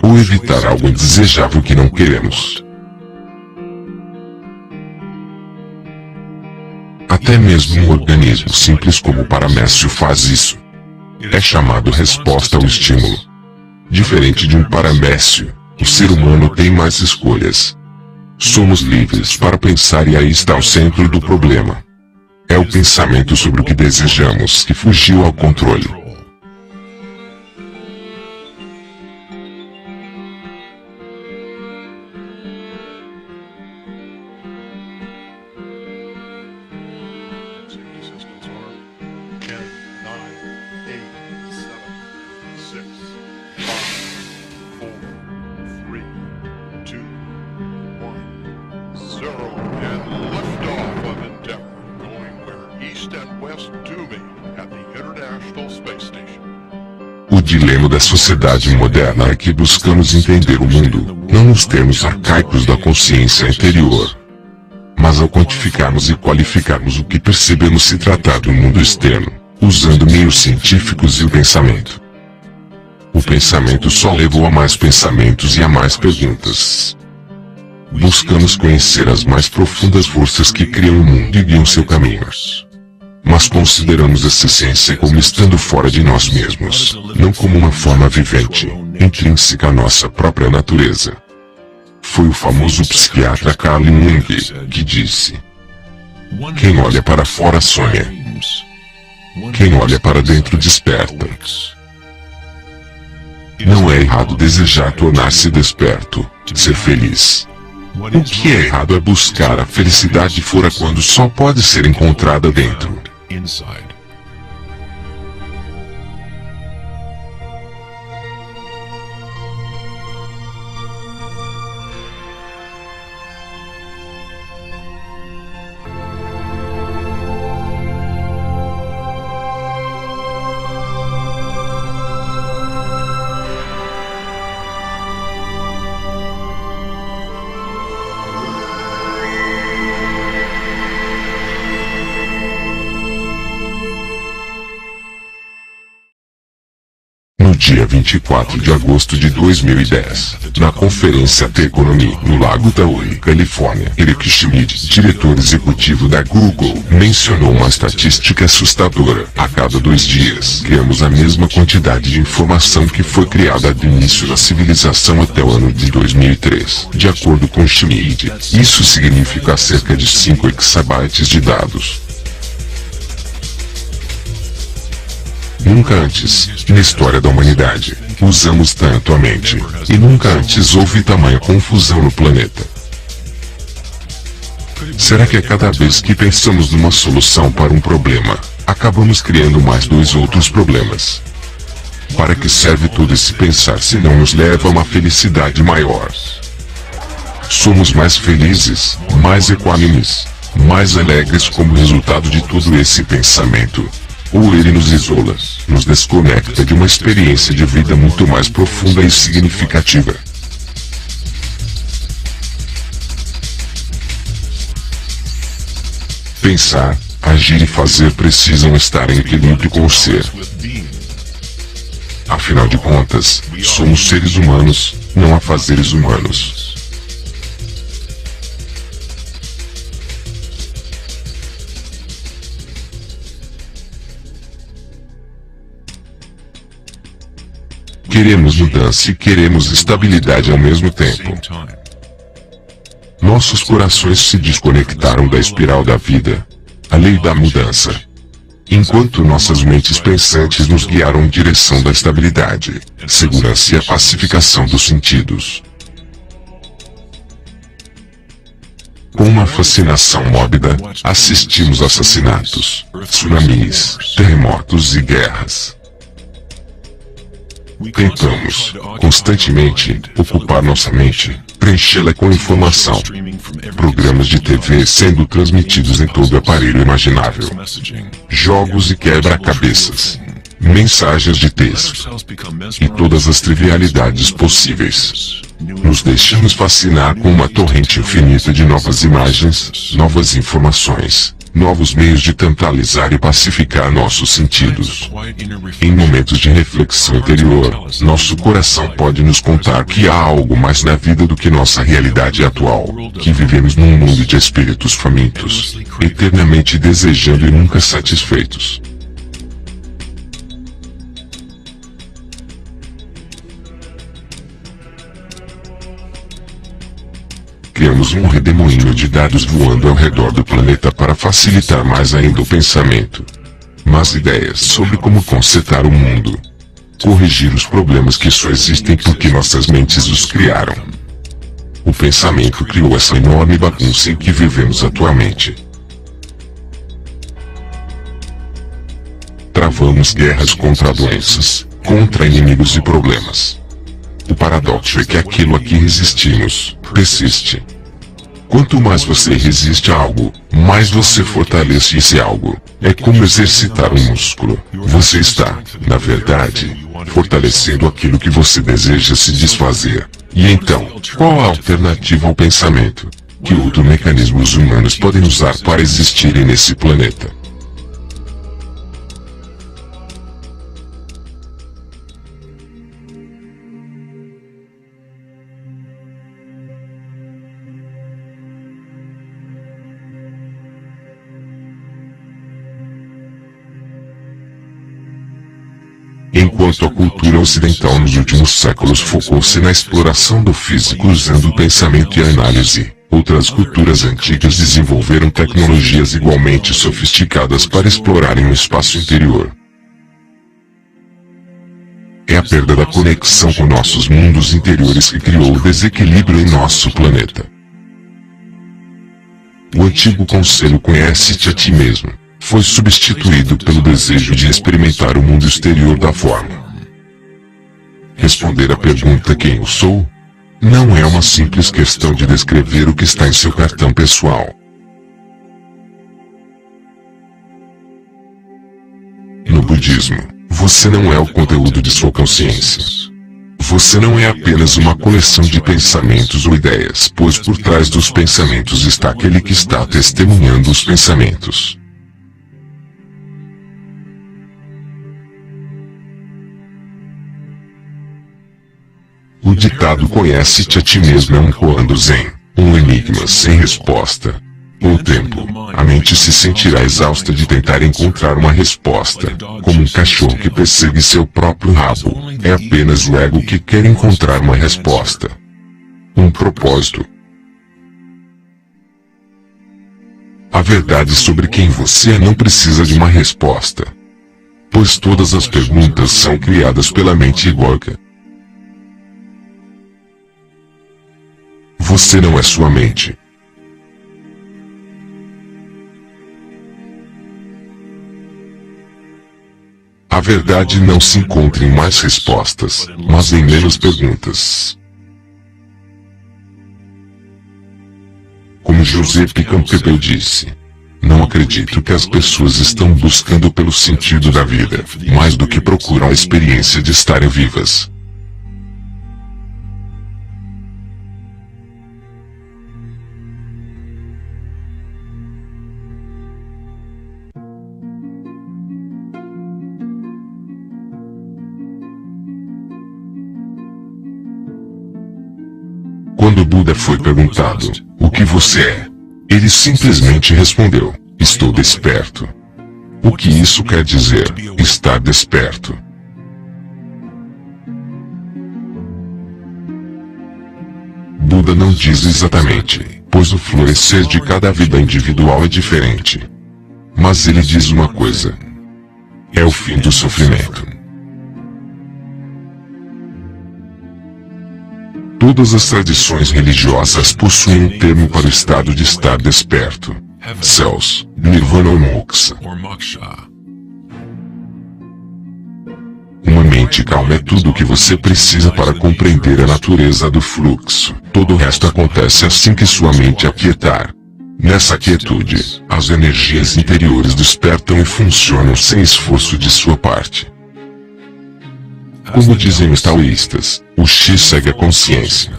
ou evitar algo indesejável que não queremos. Até mesmo um organismo simples como o paramécio faz isso. É chamado resposta ao estímulo. Diferente de um paramécio, o ser humano tem mais escolhas. Somos livres para pensar e aí está o centro do problema. É o pensamento sobre o que desejamos que fugiu ao controle. O dilema da sociedade moderna é que buscamos entender o mundo, não nos termos arcaicos da consciência interior, mas ao quantificarmos e qualificarmos o que percebemos se tratar do mundo externo, usando meios científicos e o pensamento. O pensamento só levou a mais pensamentos e a mais perguntas. Buscamos conhecer as mais profundas forças que criam o mundo e guiam seu caminho. Mas consideramos essa essência como estando fora de nós mesmos, não como uma forma vivente, intrínseca à nossa própria natureza. Foi o famoso psiquiatra Carl Jung que disse: quem olha para fora sonha. Quem olha para dentro desperta. Não é errado desejar tornar-se desperto, ser feliz. O que é errado é buscar a felicidade fora quando só pode ser encontrada dentro. No dia 24 de agosto de 2010, na conferência The Economy, no Lago Tahoe, Califórnia, Eric Schmidt, diretor executivo da Google, mencionou uma estatística assustadora. A cada 2 dias, criamos a mesma quantidade de informação que foi criada do início da civilização até o ano de 2003. De acordo com Schmidt, isso significa cerca de 5 exabytes de dados. Nunca antes, na história da humanidade, usamos tanto a mente, e nunca antes houve tamanha confusão no planeta. Será que a cada vez que pensamos numa solução para um problema, acabamos criando mais 2 outros problemas? Para que serve todo esse pensar se não nos leva a uma felicidade maior? Somos mais felizes, mais equânimes, mais alegres como resultado de todo esse pensamento? Ou ele nos isola, nos desconecta de uma experiência de vida muito mais profunda e significativa? Pensar, agir e fazer precisam estar em equilíbrio com o ser. Afinal de contas, somos seres humanos, não afazeres humanos. Queremos mudança e queremos estabilidade ao mesmo tempo. Nossos corações se desconectaram da espiral da vida, a lei da mudança. Enquanto nossas mentes pensantes nos guiaram em direção da estabilidade, segurança e a pacificação dos sentidos. Com uma fascinação mórbida, assistimos a assassinatos, tsunamis, terremotos e guerras. Tentamos, constantemente, ocupar nossa mente, preenchê-la com informação. Programas de TV sendo transmitidos em todo aparelho imaginável. Jogos e quebra-cabeças. Mensagens de texto. E todas as trivialidades possíveis. Nos deixamos fascinar com uma torrente infinita de novas imagens, novas informações, novos meios de tantalizar e pacificar nossos sentidos. Em momentos de reflexão interior, nosso coração pode nos contar que há algo mais na vida do que nossa realidade atual, que vivemos num mundo de espíritos famintos, eternamente desejando e nunca satisfeitos. Criamos um redemoinho de dados voando ao redor do planeta para facilitar mais ainda o pensamento. Mas ideias sobre como consertar o mundo. Corrigir os problemas que só existem porque nossas mentes os criaram. O pensamento criou essa enorme bagunça em que vivemos atualmente. Travamos guerras contra doenças, contra inimigos e problemas. O paradoxo é que aquilo a que resistimos, persiste. Quanto mais você resiste a algo, mais você fortalece esse algo. É como exercitar um músculo. Você está, na verdade, fortalecendo aquilo que você deseja se desfazer. E então, qual a alternativa ao pensamento? Que outros mecanismos humanos podem usar para existirem nesse planeta? Enquanto a cultura ocidental nos últimos séculos focou-se na exploração do físico usando o pensamento e a análise, outras culturas antigas desenvolveram tecnologias igualmente sofisticadas para explorarem o espaço interior. É a perda da conexão com nossos mundos interiores que criou o desequilíbrio em nosso planeta. O antigo conselho "conhece-te a ti mesmo" foi substituído pelo desejo de experimentar o mundo exterior da forma. Responder à pergunta "quem eu sou?" não é uma simples questão de descrever o que está em seu cartão pessoal. No budismo, você não é o conteúdo de sua consciência. Você não é apenas uma coleção de pensamentos ou ideias, pois por trás dos pensamentos está aquele que está testemunhando os pensamentos. O ditado "conhece-te a ti mesmo" é um koan zen, um enigma sem resposta. Com o tempo, a mente se sentirá exausta de tentar encontrar uma resposta, como um cachorro que persegue seu próprio rabo. É apenas o ego que quer encontrar uma resposta. Um propósito. A verdade sobre quem você é não precisa de uma resposta, pois todas as perguntas são criadas pela mente egóica. Você não é sua mente. A verdade não se encontra em mais respostas, mas em menos perguntas. Como Giuseppe Campbell disse, não acredito que as pessoas estão buscando pelo sentido da vida, mais do que procuram a experiência de estarem vivas. Quando Buda foi perguntado, "O que você é?", ele simplesmente respondeu, "Estou desperto." O que isso quer dizer, estar desperto? Buda não diz exatamente, pois o florescer de cada vida individual é diferente. Mas ele diz uma coisa: é o fim do sofrimento. Todas as tradições religiosas possuem um termo para o estado de estar desperto: céus, nirvana ou moksha. Uma mente calma é tudo o que você precisa para compreender a natureza do fluxo. Todo o resto acontece assim que sua mente aquietar. Nessa quietude, as energias interiores despertam e funcionam sem esforço de sua parte. Como dizem os taoístas, o Xi segue a consciência.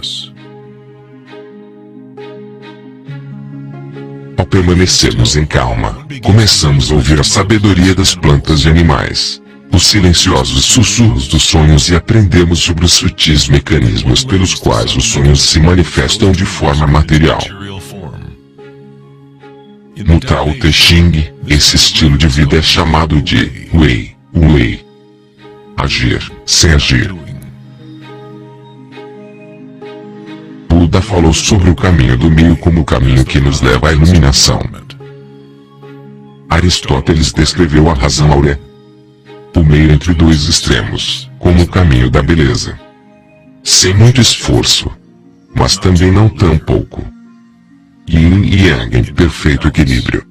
Ao permanecermos em calma, começamos a ouvir a sabedoria das plantas e animais, os silenciosos sussurros dos sonhos e aprendemos sobre os sutis mecanismos pelos quais os sonhos se manifestam de forma material. No Tao Te Ching, esse estilo de vida é chamado de Wei, Wei. Agir, sem agir. Buda falou sobre o caminho do meio como o caminho que nos leva à iluminação. Aristóteles descreveu a razão áurea, o meio entre dois extremos, como o caminho da beleza. Sem muito esforço, mas também não tão pouco. Yin e Yang em perfeito equilíbrio.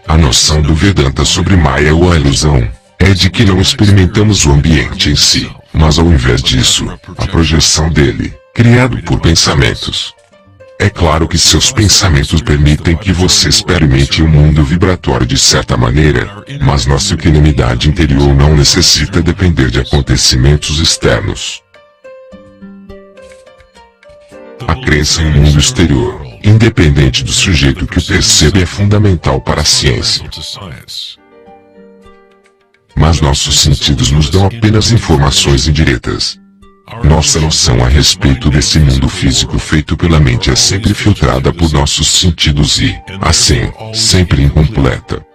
A noção do Vedanta sobre Maya ou a ilusão é de que não experimentamos o ambiente em si, mas ao invés disso, a projeção dele, criado por pensamentos. É claro que seus pensamentos permitem que você experimente o mundo vibratório de certa maneira, mas nossa equanimidade interior não necessita depender de acontecimentos externos. A crença em um mundo exterior, independente do sujeito que o percebe, é fundamental para a ciência. Mas nossos sentidos nos dão apenas informações indiretas. Nossa noção a respeito desse mundo físico feito pela mente é sempre filtrada por nossos sentidos e, assim, sempre incompleta.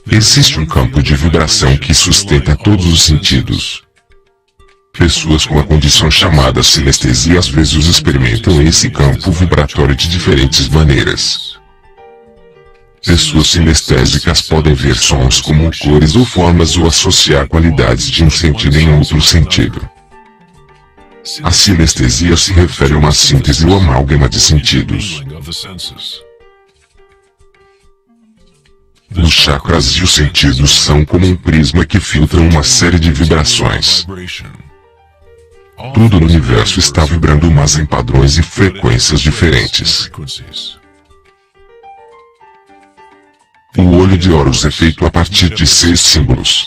Existe um campo de vibração que sustenta todos os sentidos. Pessoas com a condição chamada sinestesia às vezes experimentam esse campo vibratório de diferentes maneiras. Pessoas sinestésicas podem ver sons como cores ou formas ou associar qualidades de um sentido em outro sentido. A sinestesia se refere a uma síntese ou amálgama de sentidos. Os chakras e os sentidos são como um prisma que filtra uma série de vibrações. Tudo no universo está vibrando, mas em padrões e frequências diferentes. O olho de Horus é feito a partir de 6 símbolos,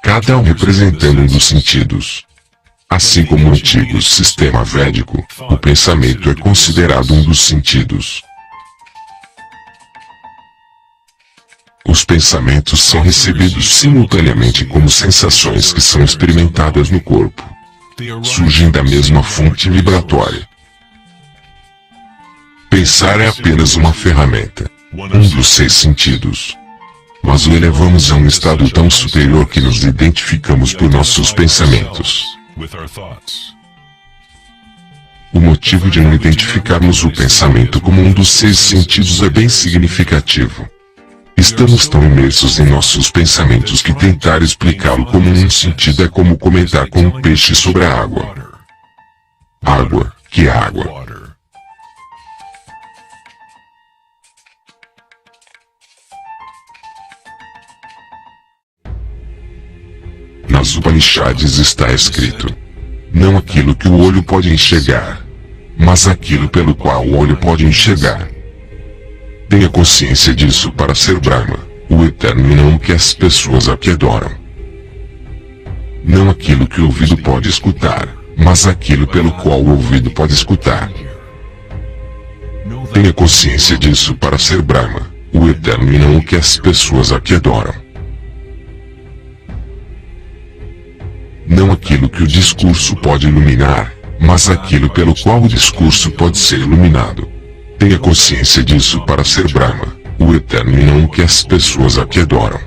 cada um representando um dos sentidos. Assim como o antigo sistema védico, o pensamento é considerado um dos sentidos. Os pensamentos são recebidos simultaneamente como sensações que são experimentadas no corpo. Surgem da mesma fonte vibratória. Pensar é apenas uma ferramenta, um dos 6 sentidos. Mas o elevamos a um estado tão superior que nos identificamos por nossos pensamentos. O motivo de não identificarmos o pensamento como um dos 6 sentidos é bem significativo. Estamos tão imersos em nossos pensamentos que tentar explicá-lo como um sentido é como comentar com um peixe sobre a água. Água, que é água? Nas Upanishads está escrito: não aquilo que o olho pode enxergar, mas aquilo pelo qual o olho pode enxergar. Tenha consciência disso para ser Brahma, o eterno, e não o que as pessoas aqui adoram. Não aquilo que o ouvido pode escutar, mas aquilo pelo qual o ouvido pode escutar. Tenha consciência disso para ser Brahma, o eterno, e não o que as pessoas aqui adoram. Não aquilo que o discurso pode iluminar, mas aquilo pelo qual o discurso pode ser iluminado. Tenha consciência disso para ser Brahma, o eterno e não o que as pessoas aqui adoram.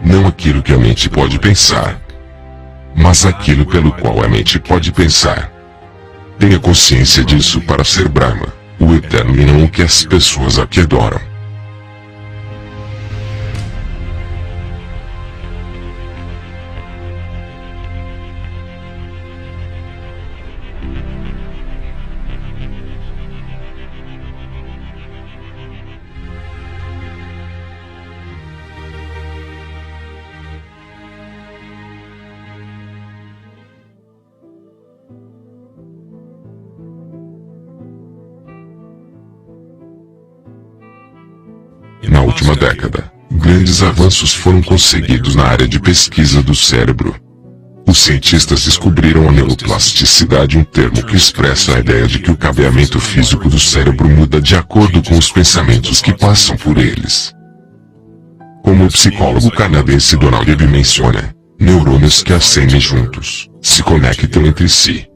Não aquilo que a mente pode pensar, mas aquilo pelo qual a mente pode pensar. Tenha consciência disso para ser Brahma, o eterno e não o que as pessoas aqui adoram. Na última década, grandes avanços foram conseguidos na área de pesquisa do cérebro. Os cientistas descobriram a neuroplasticidade, um termo que expressa a ideia de que o cabeamento físico do cérebro muda de acordo com os pensamentos que passam por eles. Como o psicólogo canadense Donald Hebb menciona, neurônios que acendem juntos, se conectam entre si.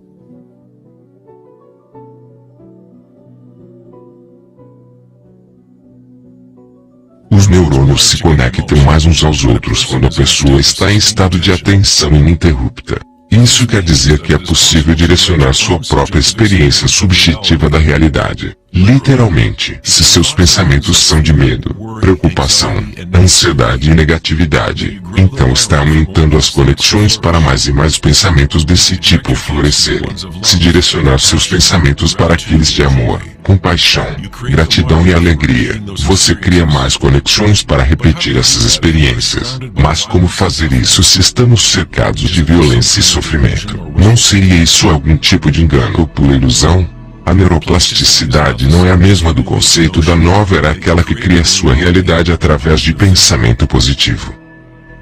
Os neurônios se conectam mais uns aos outros quando a pessoa está em estado de atenção ininterrupta. Isso quer dizer que é possível direcionar sua própria experiência subjetiva da realidade. Literalmente, se seus pensamentos são de medo, preocupação, ansiedade e negatividade, então está aumentando as conexões para mais e mais pensamentos desse tipo florescerem. Se direcionar seus pensamentos para aqueles de amor, compaixão, gratidão e alegria, você cria mais conexões para repetir essas experiências. Mas como fazer isso se estamos cercados de violência e sofrimento? Não seria isso algum tipo de engano ou pura ilusão? A neuroplasticidade não é a mesma do conceito da nova era, aquela que cria sua realidade através de pensamento positivo.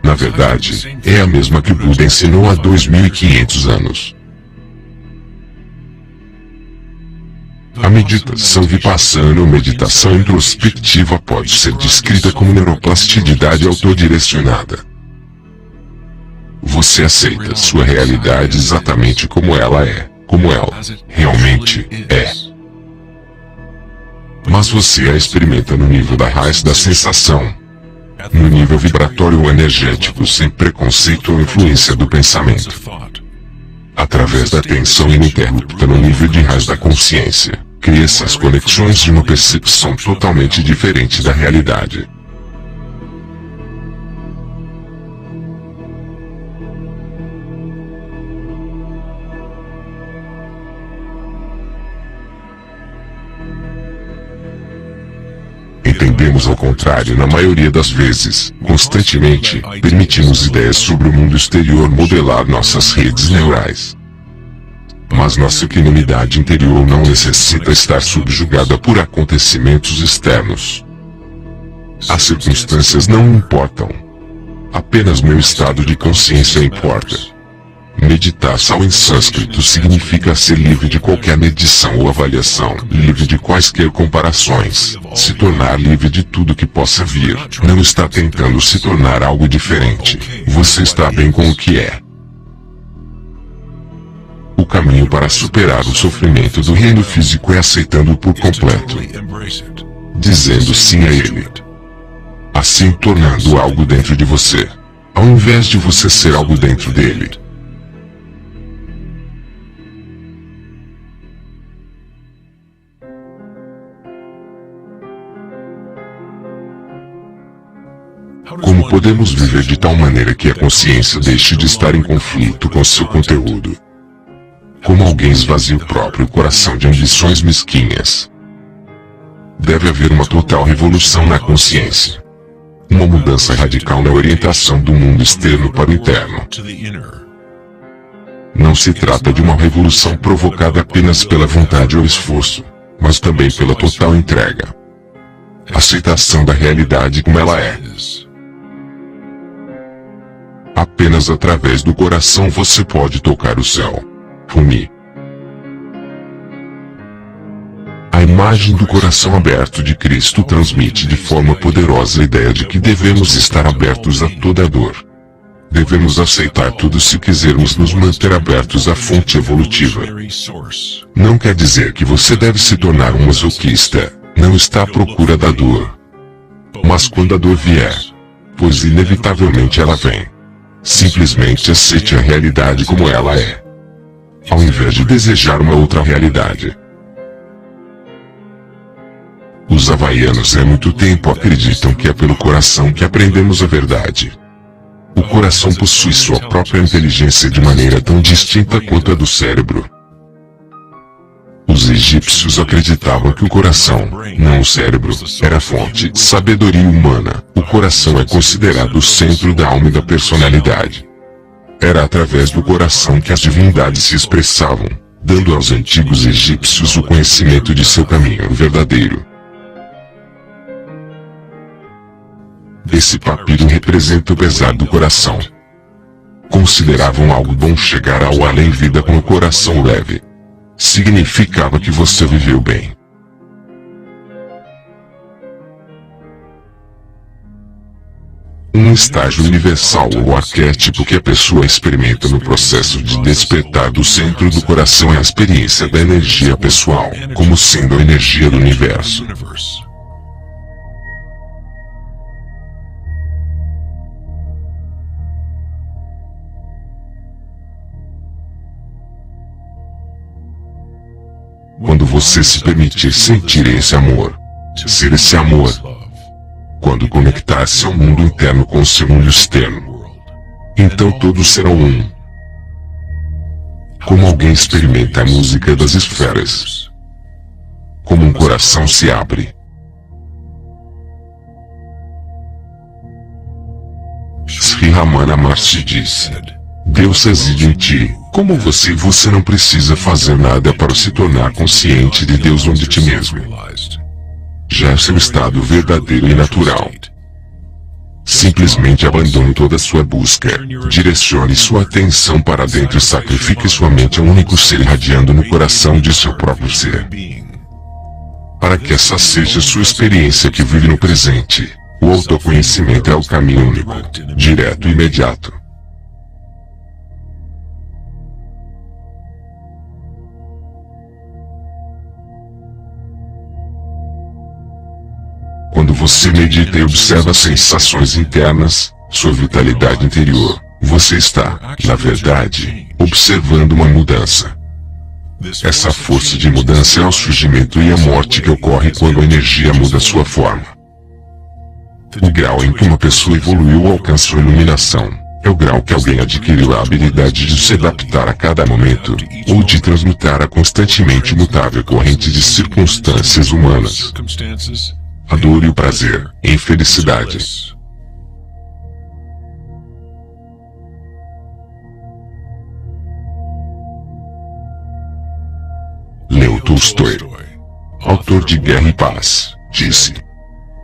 Na verdade, é a mesma que Buda ensinou há 2500 anos. A meditação vipassana ou meditação introspectiva pode ser descrita como neuroplasticidade autodirecionada. Você aceita sua realidade exatamente como ela é, como ela realmente é. Mas você a experimenta no nível da raiz da sensação, no nível vibratório ou energético, sem preconceito ou influência do pensamento. Através da atenção ininterrupta no nível de raiz da consciência, cria essas conexões de uma percepção totalmente diferente da realidade. Entendemos ao contrário na maioria das vezes. Constantemente, permitimos ideias sobre o mundo exterior modelar nossas redes neurais. Mas nossa equanimidade interior não necessita estar subjugada por acontecimentos externos. As circunstâncias não importam. Apenas meu estado de consciência importa. Meditação em sânscrito significa ser livre de qualquer medição ou avaliação, livre de quaisquer comparações, se tornar livre de tudo que possa vir. Não está tentando se tornar algo diferente. Você está bem com o que é. O caminho para superar o sofrimento do reino físico é aceitando-o por completo, dizendo sim a ele. Assim tornando algo dentro de você, ao invés de você ser algo dentro dele. Como podemos viver de tal maneira que a consciência deixe de estar em conflito com seu conteúdo? Como alguém esvazia o próprio coração de ambições mesquinhas? Deve haver uma total revolução na consciência. Uma mudança radical na orientação do mundo externo para o interno. Não se trata de uma revolução provocada apenas pela vontade ou esforço, mas também pela total entrega. Aceitação da realidade como ela é. Apenas através do coração você pode tocar o céu. Rumi. A imagem do coração aberto de Cristo transmite de forma poderosa a ideia de que devemos estar abertos a toda dor. Devemos aceitar tudo se quisermos nos manter abertos à fonte evolutiva. Não quer dizer que você deve se tornar um masoquista, não está à procura da dor. Mas quando a dor vier, pois inevitavelmente ela vem, simplesmente aceite a realidade como ela é, ao invés de desejar uma outra realidade. Os havaianos há muito tempo acreditam que é pelo coração que aprendemos a verdade. O coração possui sua própria inteligência de maneira tão distinta quanto a do cérebro. Os egípcios acreditavam que o coração, não o cérebro, era a fonte de sabedoria humana. O coração é considerado o centro da alma e da personalidade. Era através do coração que as divindades se expressavam, dando aos antigos egípcios o conhecimento de seu caminho verdadeiro. Esse papiro representa o pesar do coração. Consideravam algo bom chegar ao além-vida com o coração leve. Significava que você viveu bem. Um estágio universal ou arquétipo que a pessoa experimenta no processo de despertar do centro do coração é a experiência da energia pessoal, como sendo a energia do universo. Quando você se permitir sentir esse amor, ser esse amor, quando conectar-se ao mundo interno com o seu mundo externo, então todos serão um. Como alguém experimenta a música das esferas. Como um coração se abre. Sri Ramana Maharshi disse: Deus reside em ti. Como você não precisa fazer nada para se tornar consciente de Deus ou de ti mesmo. Já é seu estado verdadeiro e natural. Simplesmente abandone toda sua busca, direcione sua atenção para dentro e sacrifique sua mente ao único ser irradiando no coração de seu próprio ser. Para que essa seja sua experiência que vive no presente, o autoconhecimento é o caminho único, direto e imediato. Quando você medita e observa as sensações internas, sua vitalidade interior, você está, na verdade, observando uma mudança. Essa força de mudança é o surgimento e a morte que ocorre quando a energia muda sua forma. O grau em que uma pessoa evoluiu ou alcançou iluminação, é o grau que alguém adquiriu a habilidade de se adaptar a cada momento, ou de transmutar a constantemente mutável corrente de circunstâncias humanas. A dor e o prazer, em felicidade. Leo Tolstói, autor de Guerra e Paz, disse: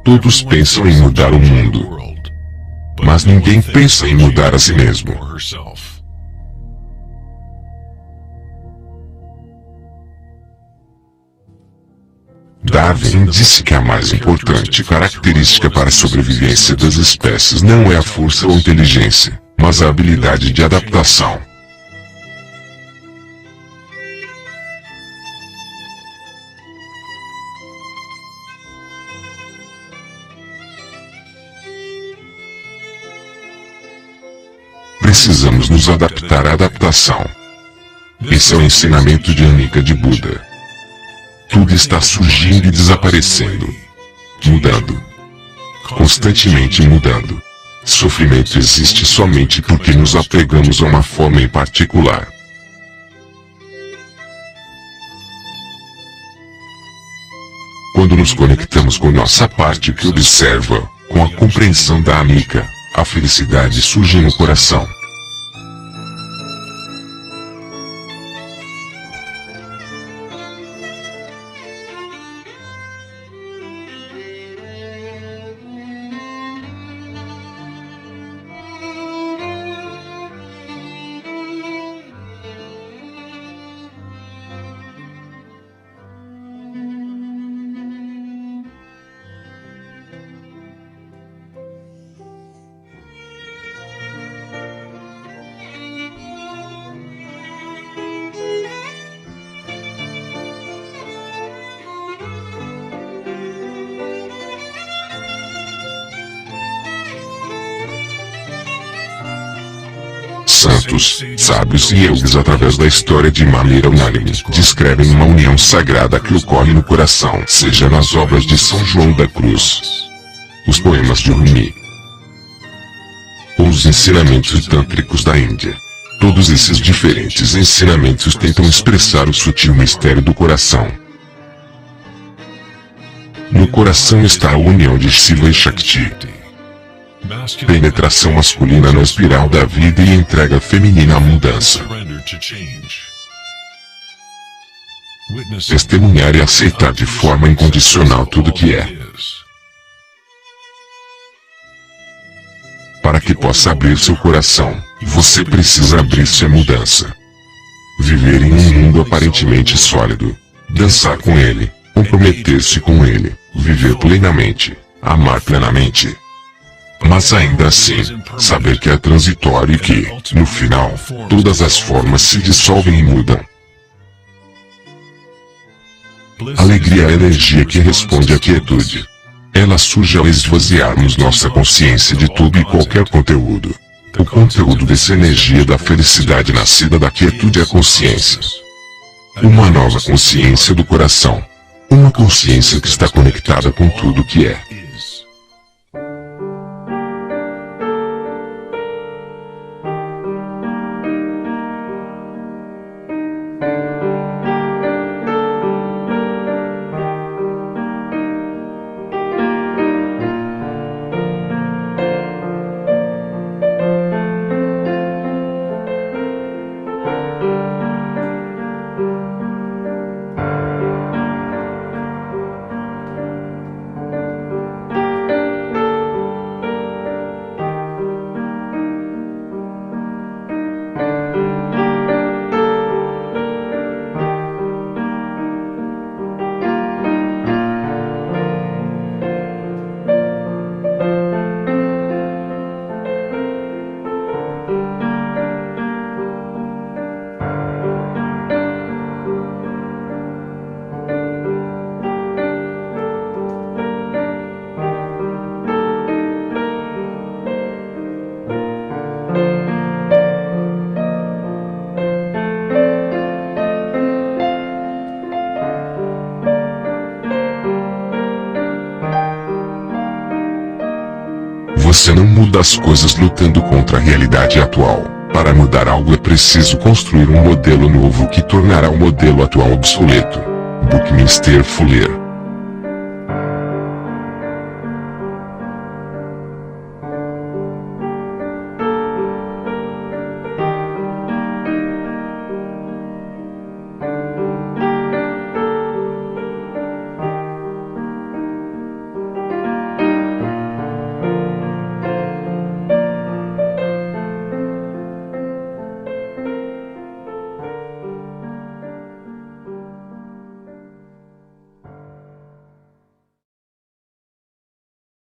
todos pensam em mudar o mundo, mas ninguém pensa em mudar a si mesmo. Darwin disse que a mais importante característica para a sobrevivência das espécies não é a força ou inteligência, mas a habilidade de adaptação. Precisamos nos adaptar à adaptação. Esse é o ensinamento de Anika de Buda. Tudo está surgindo e desaparecendo. Mudando. Constantemente mudando. Sofrimento existe somente porque nos apegamos a uma forma em particular. Quando nos conectamos com nossa parte que observa, com a compreensão da Anika, a felicidade surge no coração. santos, sábios e yogis através da história de maneira unânime, descrevem uma união sagrada que ocorre no coração, seja nas obras de São João da Cruz, os poemas de Rumi, ou os ensinamentos tântricos da Índia. Todos esses diferentes ensinamentos tentam expressar o sutil mistério do coração. No coração está a união de Shiva e Shakti, penetração masculina na espiral da vida e entrega feminina à mudança. Testemunhar e aceitar de forma incondicional tudo que é. Para que possa abrir seu coração, você precisa abrir-se à mudança. Viver em um mundo aparentemente sólido, dançar com ele, comprometer-se com ele, viver plenamente, amar plenamente. Mas ainda assim, saber que é transitório e que, no final, todas as formas se dissolvem e mudam. Alegria é a energia que responde à quietude. Ela surge ao esvaziarmos nossa consciência de tudo e qualquer conteúdo. O conteúdo dessa energia da felicidade nascida da quietude é a consciência. Uma nova consciência do coração. Uma consciência que está conectada com tudo que é. Você não muda as coisas lutando contra a realidade atual. Para mudar algo é preciso construir um modelo novo que tornará o modelo atual obsoleto. Buckminster Fuller.